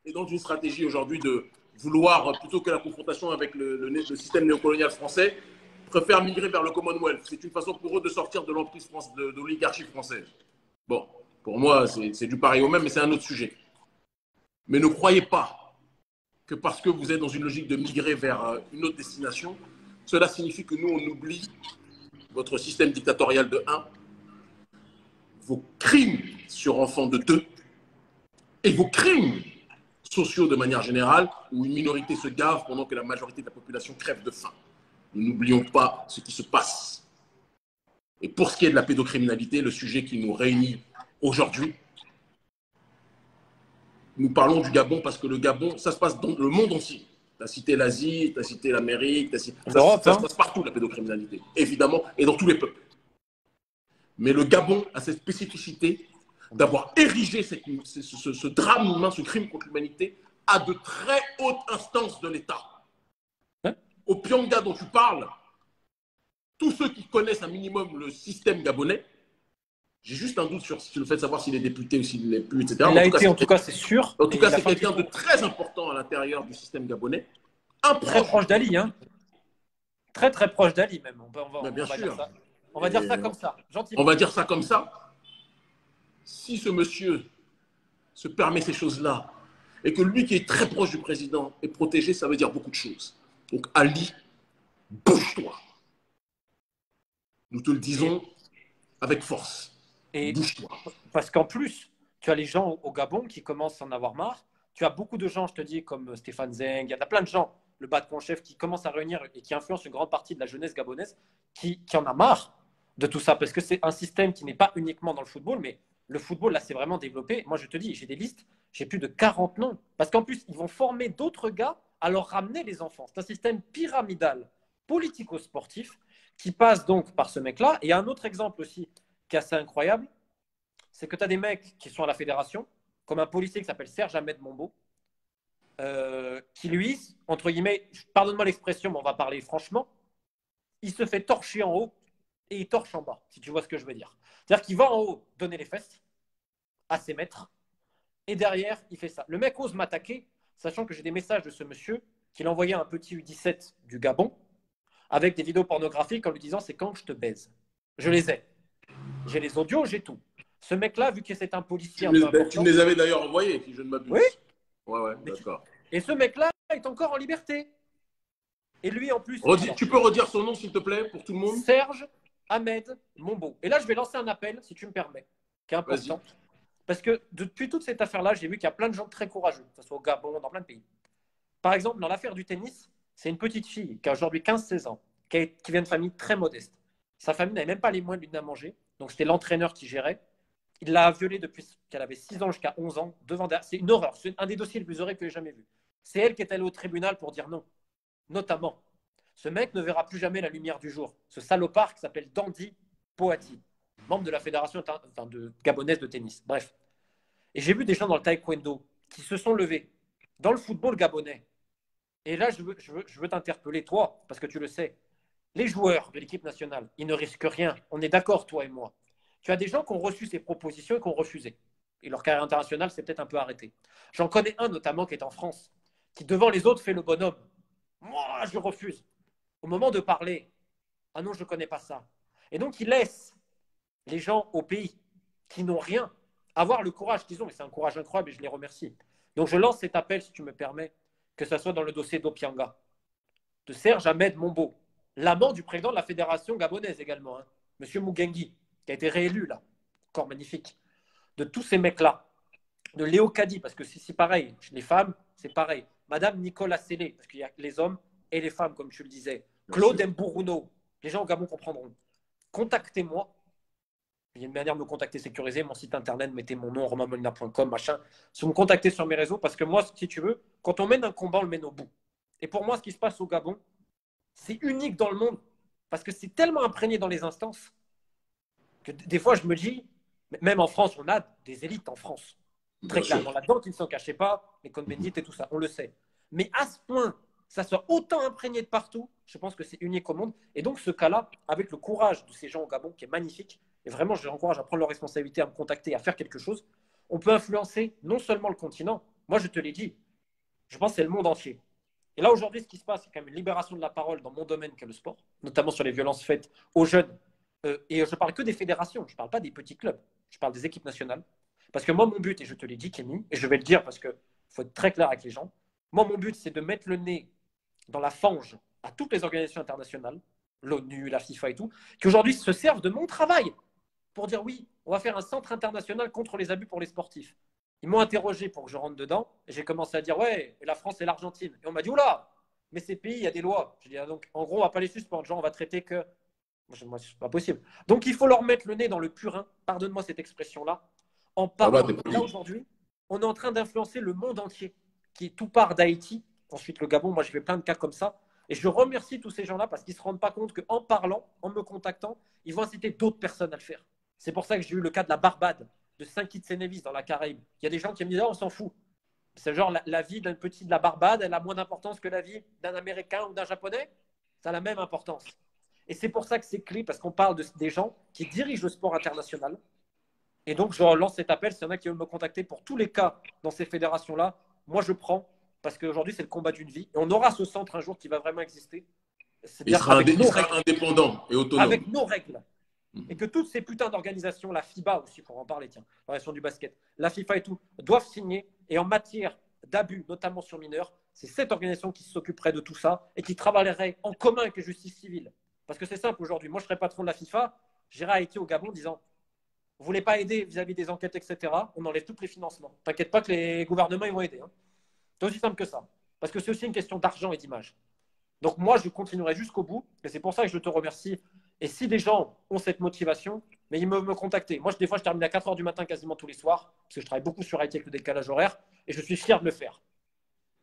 est dans une stratégie aujourd'hui de vouloir, plutôt que la confrontation avec le système néocolonial français, préfère migrer vers le Commonwealth. C'est une façon pour eux de sortir de l'emprise de l'oligarchie française. Bon, pour moi, c'est du pareil au même, mais c'est un autre sujet. Mais ne croyez pas que parce que vous êtes dans une logique de migrer vers une autre destination, cela signifie que nous, on oublie votre système dictatorial de 1, vos crimes sur enfants de 2 et vos crimes sociaux de manière générale, où une minorité se gave pendant que la majorité de la population crève de faim. Nous n'oublions pas ce qui se passe. Et pour ce qui est de la pédocriminalité, le sujet qui nous réunit aujourd'hui, nous parlons du Gabon parce que le Gabon, ça se passe dans le monde entier. Tu as cité l'Asie, tu as cité l'Amérique, ça se passe partout, la pédocriminalité, évidemment, et dans tous les peuples. Mais le Gabon a cette spécificité d'avoir érigé ce drame humain, ce crime contre l'humanité, à de très hautes instances de l'État. Au Pyongyang dont tu parles, tous ceux qui connaissent un minimum le système gabonais, j'ai juste un doute sur le fait de savoir s'il est député ou s'il ne l'est plus, etc. En tout cas, c'est sûr. En tout cas, c'est quelqu'un de très important à l'intérieur du système gabonais. Très proche d'Ali, hein. Très, très proche d'Ali, même. Bien sûr. On va dire ça comme ça, gentiment. On va dire ça comme ça. Si ce monsieur se permet ces choses-là, et que lui qui est très proche du président est protégé, ça veut dire beaucoup de choses. Donc, Ali, bouge-toi. Nous te le disons avec force. Et parce qu'en plus, tu as les gens au Gabon qui commencent à en avoir marre. Tu as beaucoup de gens, je te dis, comme Stéphane Zeng, il y en a plein de gens, le Batconchef, qui commencent à réunir et qui influencent une grande partie de la jeunesse gabonaise, qui en a marre de tout ça, parce que c'est un système qui n'est pas uniquement dans le football, mais le football, là, c'est vraiment développé. Moi, je te dis, j'ai des listes, j'ai plus de 40 noms, parce qu'en plus, ils vont former d'autres gars à leur ramener les enfants. C'est un système pyramidal, politico-sportif, qui passe donc par ce mec-là. Et un autre exemple aussi, qui est assez incroyable, c'est que tu as des mecs qui sont à la fédération, comme un policier qui s'appelle Serge Ahmed Mombo, qui lui, entre guillemets, pardonne-moi l'expression, mais on va parler franchement, il se fait torcher en haut et il torche en bas, si tu vois ce que je veux dire. C'est-à-dire qu'il va en haut donner les fesses à ses maîtres, et derrière, il fait ça. Le mec ose m'attaquer, sachant que j'ai des messages de ce monsieur qu'il envoyait à un petit U17 du Gabon, avec des vidéos pornographiques en lui disant « c'est quand je te baise ». Je les ai. J'ai les audios, j'ai tout. Ce mec-là, vu que c'est un policier... Tu me les avais d'ailleurs envoyés, si je ne m'abuse. Oui. Ouais, d'accord. Et ce mec-là est encore en liberté. Et lui, en plus... Tu peux redire son nom, s'il te plaît, pour tout le monde? Serge Ahmed Mombo. Et là, je vais lancer un appel, si tu me permets, qui est important. Parce que depuis toute cette affaire-là, j'ai vu qu'il y a plein de gens très courageux, que ce soit au Gabon, dans plein de pays. Par exemple, dans l'affaire du tennis, c'est une petite fille qui a aujourd'hui 15-16 ans, qui vient de famille très modeste. Sa famille n'avait même pas les moyens de lui donner à manger. Donc, c'était l'entraîneur qui gérait. Il l'a violée depuis qu'elle avait 6 ans jusqu'à 11 ans. C'est une horreur. C'est un des dossiers les plus horribles que j'ai jamais vu. C'est elle qui est allée au tribunal pour dire non. Notamment, ce mec ne verra plus jamais la lumière du jour. Ce salopard qui s'appelle Dandy Poati, membre de la fédération gabonaise de tennis. Bref. Et j'ai vu des gens dans le taekwondo qui se sont levés dans le football gabonais. Et là, je veux t'interpeller, toi, parce que tu le sais. Les joueurs de l'équipe nationale, ils ne risquent rien. On est d'accord, toi et moi. Tu as des gens qui ont reçu ces propositions et qui ont refusé. Et leur carrière internationale s'est peut-être un peu arrêtée. J'en connais un notamment qui est en France, qui devant les autres fait le bonhomme. Moi, je refuse. Au moment de parler, ah non, je ne connais pas ça. Et donc, il laisse les gens au pays qui n'ont rien avoir le courage qu'ils ont. Et c'est un courage incroyable et je les remercie. Donc, je lance cet appel, si tu me permets, que ce soit dans le dossier d'Opianga, de Serge Ahmed Mombo, l'amant du président de la fédération gabonaise également, hein, M. Mugengi, qui a été réélu là, encore magnifique, de tous ces mecs-là, de Léo Kadi, parce que c'est pareil, les femmes, c'est pareil, Madame Nicolas Sélé, parce qu'il y a les hommes et les femmes, comme tu le disais, Claude Mbourouno, les gens au Gabon comprendront. Contactez-moi. Il y a une manière de me contacter sécurisée, mon site internet, mettez mon nom, romainmolina.com, machin. Si vous me contactez sur mes réseaux, parce que moi, si tu veux, quand on mène un combat, on le mène au bout. Et pour moi, ce qui se passe au Gabon, c'est unique dans le monde, parce que c'est tellement imprégné dans les instances que des fois, je me dis, même en France, on a des élites en France, très clairement là-dedans, qui ne s'en cachaient pas, les Cohn-Bendit et tout ça, on le sait. Mais à ce point, ça soit autant imprégné de partout, je pense que c'est unique au monde. Et donc, ce cas-là, avec le courage de ces gens au Gabon, qui est magnifique, et vraiment, je les encourage à prendre leurs responsabilités, à me contacter, à faire quelque chose, on peut influencer non seulement le continent, moi, je te l'ai dit, je pense que c'est le monde entier. Et là, aujourd'hui, ce qui se passe, c'est quand même une libération de la parole dans mon domaine, qui est le sport, notamment sur les violences faites aux jeunes. Et je ne parle que des fédérations, je ne parle pas des petits clubs, je parle des équipes nationales. Parce que moi, mon but, et je te l'ai dit, Kémy, et je vais le dire parce qu'il faut être très clair avec les gens, moi, mon but, c'est de mettre le nez dans la fange à toutes les organisations internationales, l'ONU, la FIFA et tout, qui aujourd'hui se servent de mon travail pour dire oui, on va faire un centre international contre les abus pour les sportifs. Ils m'ont interrogé pour que je rentre dedans, et j'ai commencé à dire ouais, et la France et l'Argentine. Et on m'a dit oula, mais ces pays, il y a des lois. Je dis, donc, en gros, on ne va pas les suspendre. Genre, on va traiter que. Moi, c'est pas possible. Donc, il faut leur mettre le nez dans le purin, pardonne-moi cette expression-là, en Ah bah, parlant. Là, aujourd'hui, on est en train d'influencer le monde entier, qui tout part d'Haïti, ensuite le Gabon. Moi, j'ai fait plein de cas comme ça. Et je remercie tous ces gens-là parce qu'ils ne se rendent pas compte qu'en parlant, en me contactant, ils vont inciter d'autres personnes à le faire. C'est pour ça que j'ai eu le cas de la Barbade, de Saint-Kitts-et-Nevis dans la Caraïbe. Il y a des gens qui me disent, oh, on s'en fout. C'est genre la vie d'un petit de la Barbade, elle a moins d'importance que la vie d'un Américain ou d'un Japonais. Ça a la même importance. Et c'est pour ça que c'est clé, parce qu'on parle des gens qui dirigent le sport international. Et donc, je relance cet appel. S'il y en a qui veulent me contacter pour tous les cas dans ces fédérations-là, moi, je prends, parce qu'aujourd'hui, c'est le combat d'une vie. Et on aura ce centre un jour qui va vraiment exister. Il sera indépendant et autonome. Avec nos règles. Et que toutes ces putains d'organisations, la FIBA aussi, pour en parler, tiens, l'organisation du basket, la FIFA et tout, doivent signer. Et en matière d'abus, notamment sur mineurs, c'est cette organisation qui s'occuperait de tout ça et qui travaillerait en commun avec la justice civile. Parce que c'est simple aujourd'hui. Moi, je serais patron de la FIFA, j'irai à Haïti au Gabon en disant, vous ne voulez pas aider vis-à-vis des enquêtes, etc. On enlève tous les financements. T'inquiète pas que les gouvernements ils vont aider. Hein. C'est aussi simple que ça. Parce que c'est aussi une question d'argent et d'image. Donc moi, je continuerai jusqu'au bout. Et c'est pour ça que je te remercie. Et si des gens ont cette motivation, mais ils me contacter. Moi, des fois, je termine à 4 h du matin quasiment tous les soirs, parce que je travaille beaucoup sur Haïti avec le décalage horaire, et je suis fier de le faire.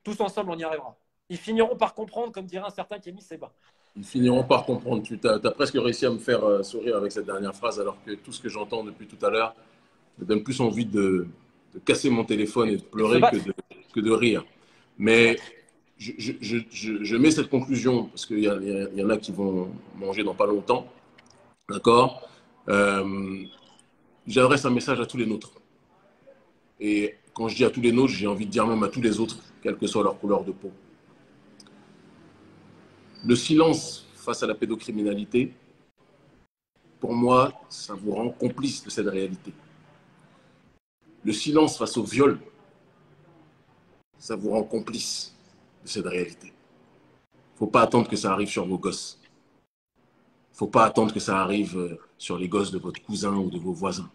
Tous ensemble, on y arrivera. Ils finiront par comprendre, comme dirait un certain Kémy Seba. Ils finiront par comprendre. Tu as presque réussi à me faire sourire avec cette dernière phrase, alors que tout ce que j'entends depuis tout à l'heure me donne plus envie de casser mon téléphone et de pleurer que de rire. Mais je mets cette conclusion, parce qu'il y en a qui vont manger dans pas longtemps. D'accord. J'adresse un message à tous les nôtres. Et quand je dis à tous les nôtres, j'ai envie de dire même à tous les autres, quelle que soit leur couleur de peau. Le silence face à la pédocriminalité, pour moi, ça vous rend complice de cette réalité. Le silence face au viol, ça vous rend complice de cette réalité. Il ne faut pas attendre que ça arrive sur vos gosses. Il ne faut pas attendre que ça arrive sur les gosses de votre cousin ou de vos voisins.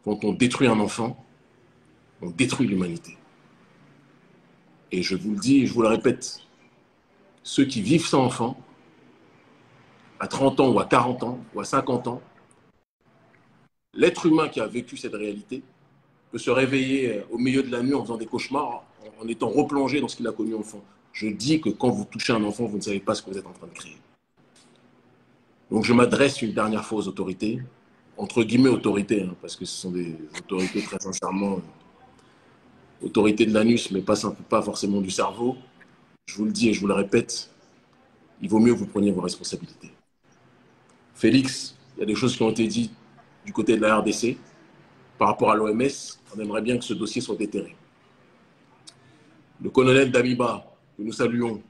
Quand on détruit un enfant, on détruit l'humanité. Et je vous le dis et je vous le répète, ceux qui vivent sans enfant, à 30 ans ou à 40 ans ou à 50 ans, l'être humain qui a vécu cette réalité peut se réveiller au milieu de la nuit en faisant des cauchemars, en étant replongé dans ce qu'il a connu enfant. Je dis que quand vous touchez un enfant, vous ne savez pas ce que vous êtes en train de créer. Donc je m'adresse une dernière fois aux autorités, entre guillemets autorités, hein, parce que ce sont des autorités très sincèrement, autorités de l'anus, mais pas forcément du cerveau. Je vous le dis et je vous le répète, il vaut mieux que vous preniez vos responsabilités. Félix, il y a des choses qui ont été dites du côté de la RDC. Par rapport à l'OMS, on aimerait bien que ce dossier soit déterré. Le colonel Damiba, que nous saluons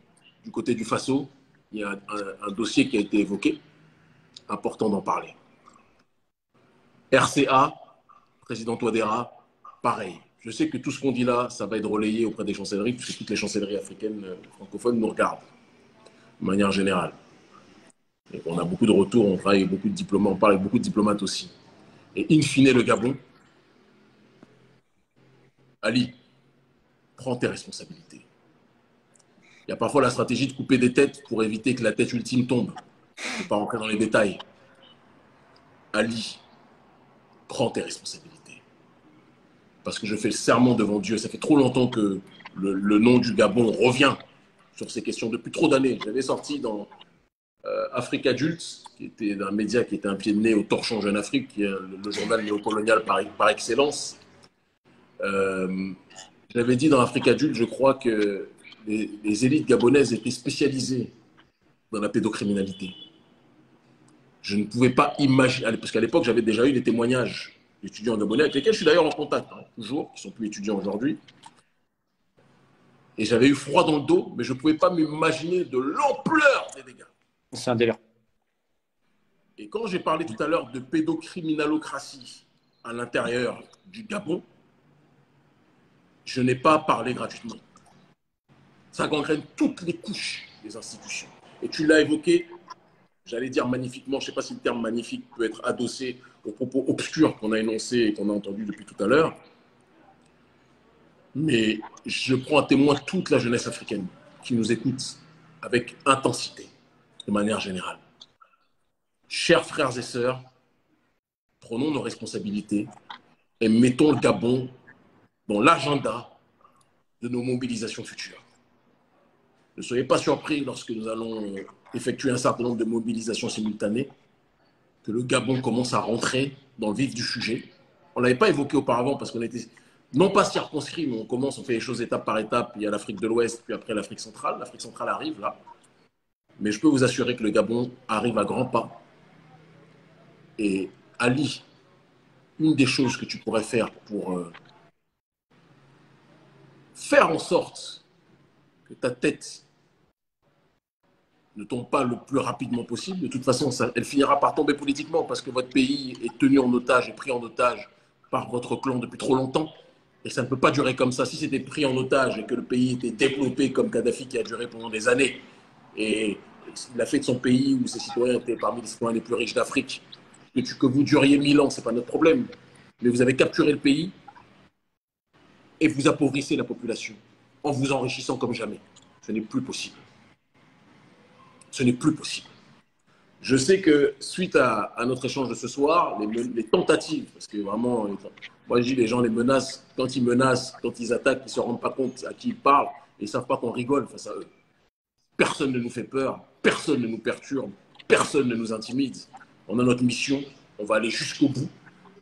du côté du Faso, il y a un dossier qui a été évoqué, important d'en parler. RCA, président Touadéra, pareil. Je sais que tout ce qu'on dit là, ça va être relayé auprès des chancelleries, puisque toutes les chancelleries africaines francophones nous regardent, de manière générale. Et on a beaucoup de retours, on travaille avec beaucoup de diplomates, on parle avec beaucoup de diplomates aussi. Et in fine, le Gabon, Ali, prends tes responsabilités. Il y a parfois la stratégie de couper des têtes pour éviter que la tête ultime tombe. Je ne vais pas rentrer dans les détails. Ali, prends tes responsabilités. Parce que je fais le serment devant Dieu. Ça fait trop longtemps que le nom du Gabon revient sur ces questions, depuis trop d'années. J'avais sorti dans Afrique Adulte, qui était un média qui était un pied de nez au Torchon Jeune Afrique, qui est le journal néocolonial par excellence. J'avais dit dans Afrique Adulte, je crois que les élites gabonaises étaient spécialisées dans la pédocriminalité. Je ne pouvais pas imaginer, parce qu'à l'époque, j'avais déjà eu des témoignages d'étudiants gabonais avec lesquels je suis d'ailleurs en contact, hein, toujours, qui ne sont plus étudiants aujourd'hui. Et j'avais eu froid dans le dos, mais je ne pouvais pas m'imaginer de l'ampleur des dégâts. C'est un délire. Et quand j'ai parlé tout à l'heure de pédocriminalocratie à l'intérieur du Gabon, je n'ai pas parlé gratuitement. Ça gangrène toutes les couches des institutions. Et tu l'as évoqué, j'allais dire magnifiquement, je ne sais pas si le terme magnifique peut être adossé aux propos obscurs qu'on a énoncés et qu'on a entendus depuis tout à l'heure. Mais je prends à témoin toute la jeunesse africaine qui nous écoute avec intensité, de manière générale. Chers frères et sœurs, prenons nos responsabilités et mettons le Gabon dans l'agenda de nos mobilisations futures. Ne soyez pas surpris lorsque nous allons effectuer un certain nombre de mobilisations simultanées, que le Gabon commence à rentrer dans le vif du sujet. On ne l'avait pas évoqué auparavant parce qu'on était non pas circonscrit, mais on fait les choses étape par étape. Il y a l'Afrique de l'Ouest, puis après l'Afrique centrale. L'Afrique centrale arrive là. Mais je peux vous assurer que le Gabon arrive à grands pas. Et Ali, une des choses que tu pourrais faire pour faire en sorte que ta tête ne tombe pas le plus rapidement possible. De toute façon, elle finira par tomber politiquement parce que votre pays est tenu en otage et pris en otage par votre clan depuis trop longtemps. Et ça ne peut pas durer comme ça. Si c'était pris en otage et que le pays était développé comme Kadhafi qui a duré pendant des années, et il a fait de son pays où ses citoyens étaient parmi les citoyens les plus riches d'Afrique, que vous duriez 1000 ans, ce n'est pas notre problème. Mais vous avez capturé le pays et vous appauvrissez la population en vous enrichissant comme jamais. Ce n'est plus possible. Ce n'est plus possible. Je sais que suite à notre échange de ce soir, les tentatives, parce que vraiment, moi je dis les gens les menacent, quand ils attaquent, ils ne se rendent pas compte à qui ils parlent et ils ne savent pas qu'on rigole face à eux. Personne ne nous fait peur, personne ne nous perturbe, personne ne nous intimide. On a notre mission, on va aller jusqu'au bout.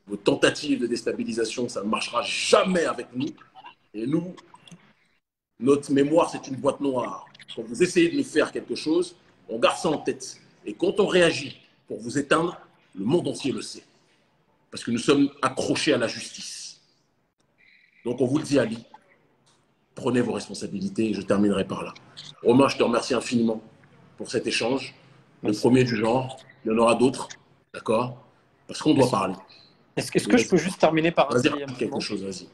Vos tentatives de déstabilisation, ça ne marchera jamais avec nous. Et nous, notre mémoire, c'est une boîte noire. Quand vous essayez de nous faire quelque chose, on garde ça en tête. Et quand on réagit pour vous éteindre, le monde entier le sait. Parce que nous sommes accrochés à la justice. Donc on vous le dit, Ali, prenez vos responsabilités et je terminerai par là. Romain, je te remercie infiniment pour cet échange. Le premier du genre, il y en aura d'autres, d'accord? Parce qu'on doit parler. Est-ce que je peux juste terminer par un quelque chose, vas-y.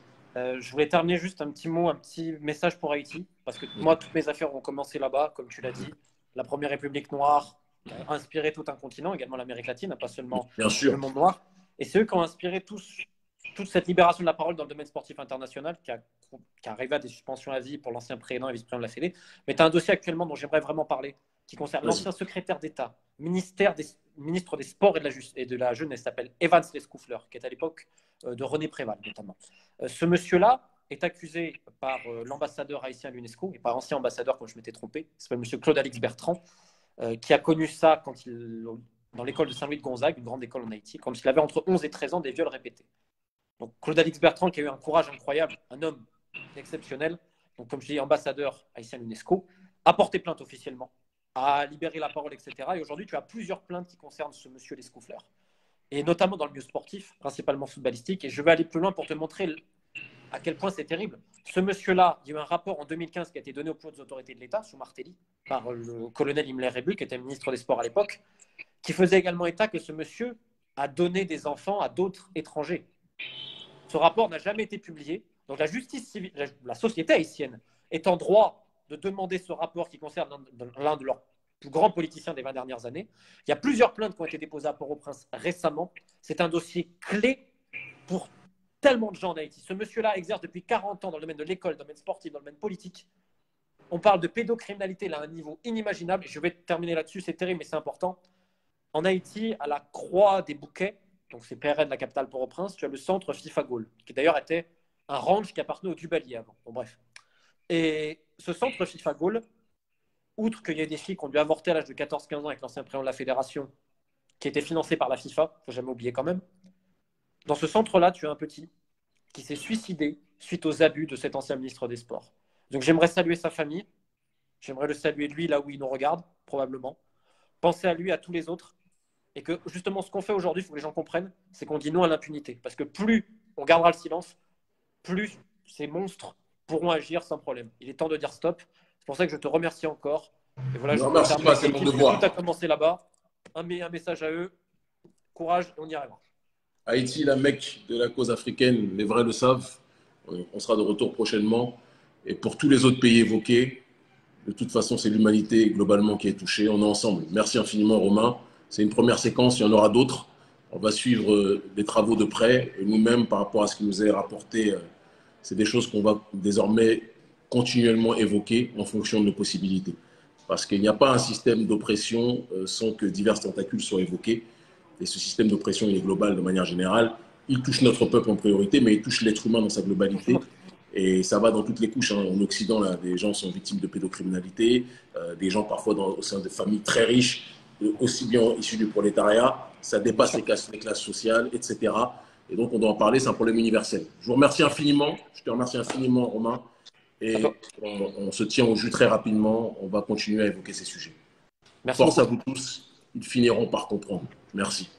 Je voulais terminer juste un petit mot, un petit message pour Haïti, parce que moi, toutes mes affaires ont commencé là-bas, comme tu l'as dit. La première République noire a inspiré tout un continent, également l'Amérique latine, pas seulement le monde noir. Et c'est eux qui ont inspiré toute cette libération de la parole dans le domaine sportif international, qui arrivé à des suspensions à vie pour l'ancien président et vice-président de la Fédé. Mais tu as un dossier actuellement dont j'aimerais vraiment parler, qui concerne l'ancien secrétaire d'État, ministre des Sports et de la Jeunesse, s'appelle Evans Lescoufleur, qui est à l'époque de René Préval, notamment. Ce monsieur-là est accusé par l'ambassadeur haïtien à l'UNESCO, et par ancien ambassadeur, comme je m'étais trompé, il s'appelle monsieur Claude-Alix Bertrand, qui a connu ça dans l'école de Saint-Louis de Gonzague, une grande école en Haïti, quand il avait entre 11 et 13 ans, des viols répétés. Donc Claude-Alix Bertrand, qui a eu un courage incroyable, un homme exceptionnel, donc comme je dis, ambassadeur haïtien à l'UNESCO, a porté plainte officiellement, a libéré la parole, etc. Et aujourd'hui, tu as plusieurs plaintes qui concernent ce monsieur Lescoufleur, et notamment dans le milieu sportif, principalement footballistique. Et je vais aller plus loin pour te montrer à quel point c'est terrible. Ce monsieur-là, il y a eu un rapport en 2015 qui a été donné aux plus hautes autorités de l'État, sous Martelly, par le colonel Himmler Rebul, qui était ministre des Sports à l'époque, qui faisait également état que ce monsieur a donné des enfants à d'autres étrangers. Ce rapport n'a jamais été publié. Donc la justice civile, la société haïtienne est en droit de demander ce rapport qui concerne l'un de leurs plus grands politiciens des 20 dernières années. Il y a plusieurs plaintes qui ont été déposées à Port-au-Prince récemment. C'est un dossier clé pour tellement de gens en Haïti. Ce monsieur-là exerce depuis 40 ans dans le domaine de l'école, dans le domaine sportif, dans le domaine politique. On parle de pédocriminalité là, à un niveau inimaginable. Et je vais terminer là-dessus, c'est terrible, mais c'est important. En Haïti, à la Croix des Bouquets, donc c'est PRN de la capitale Port-au-Prince, tu as le centre FIFA Gaulle, qui d'ailleurs était un ranch qui appartenait au Duvalier avant. Bon, bref. Et ce centre FIFA Gaulle, outre qu'il y a des filles qui ont dû avorter à l'âge de 14-15 ans avec l'ancien président de la fédération, qui était financé par la FIFA, il ne faut jamais oublier quand même. Dans ce centre-là, tu as un petit qui s'est suicidé suite aux abus de cet ancien ministre des Sports. Donc j'aimerais saluer sa famille, j'aimerais le saluer lui là où il nous regarde, probablement. Penser à lui, à tous les autres. Et que justement, ce qu'on fait aujourd'hui, il faut que les gens comprennent, c'est qu'on dit non à l'impunité. Parce que plus on gardera le silence, plus ces monstres pourront agir sans problème. Il est temps de dire stop. C'est pour ça que je te remercie encore. Et voilà, non, merci pas, c'est mon devoir. Tout a commencé là-bas. Un message à eux. Courage, on y arrivera. Haïti, la Mecque de la cause africaine, les vrais le savent. On sera de retour prochainement. Et pour tous les autres pays évoqués, de toute façon, c'est l'humanité globalement qui est touchée. On est ensemble. Merci infiniment, Romain. C'est une première séquence, il y en aura d'autres. On va suivre les travaux de près. Et nous-mêmes, par rapport à ce qui nous est rapporté, c'est des choses qu'on va désormais continuellement évoquer en fonction de nos possibilités. parce qu'il n'y a pas un système d'oppression sans que diverses tentacules soient évoquées. Et ce système d'oppression, il est global de manière générale. Il touche notre peuple en priorité, mais il touche l'être humain dans sa globalité. Et ça va dans toutes les couches. En Occident, là, des gens sont victimes de pédocriminalité, des gens parfois au sein de familles très riches, aussi bien issus du prolétariat. Ça dépasse les classes sociales, etc. Et donc, on doit en parler, c'est un problème universel. Je vous remercie infiniment. Je te remercie infiniment, Romain. Et on se tient au jus très rapidement. On va continuer à évoquer ces sujets. Merci Force beaucoup. à vous tous. Ils finiront par comprendre. Merci.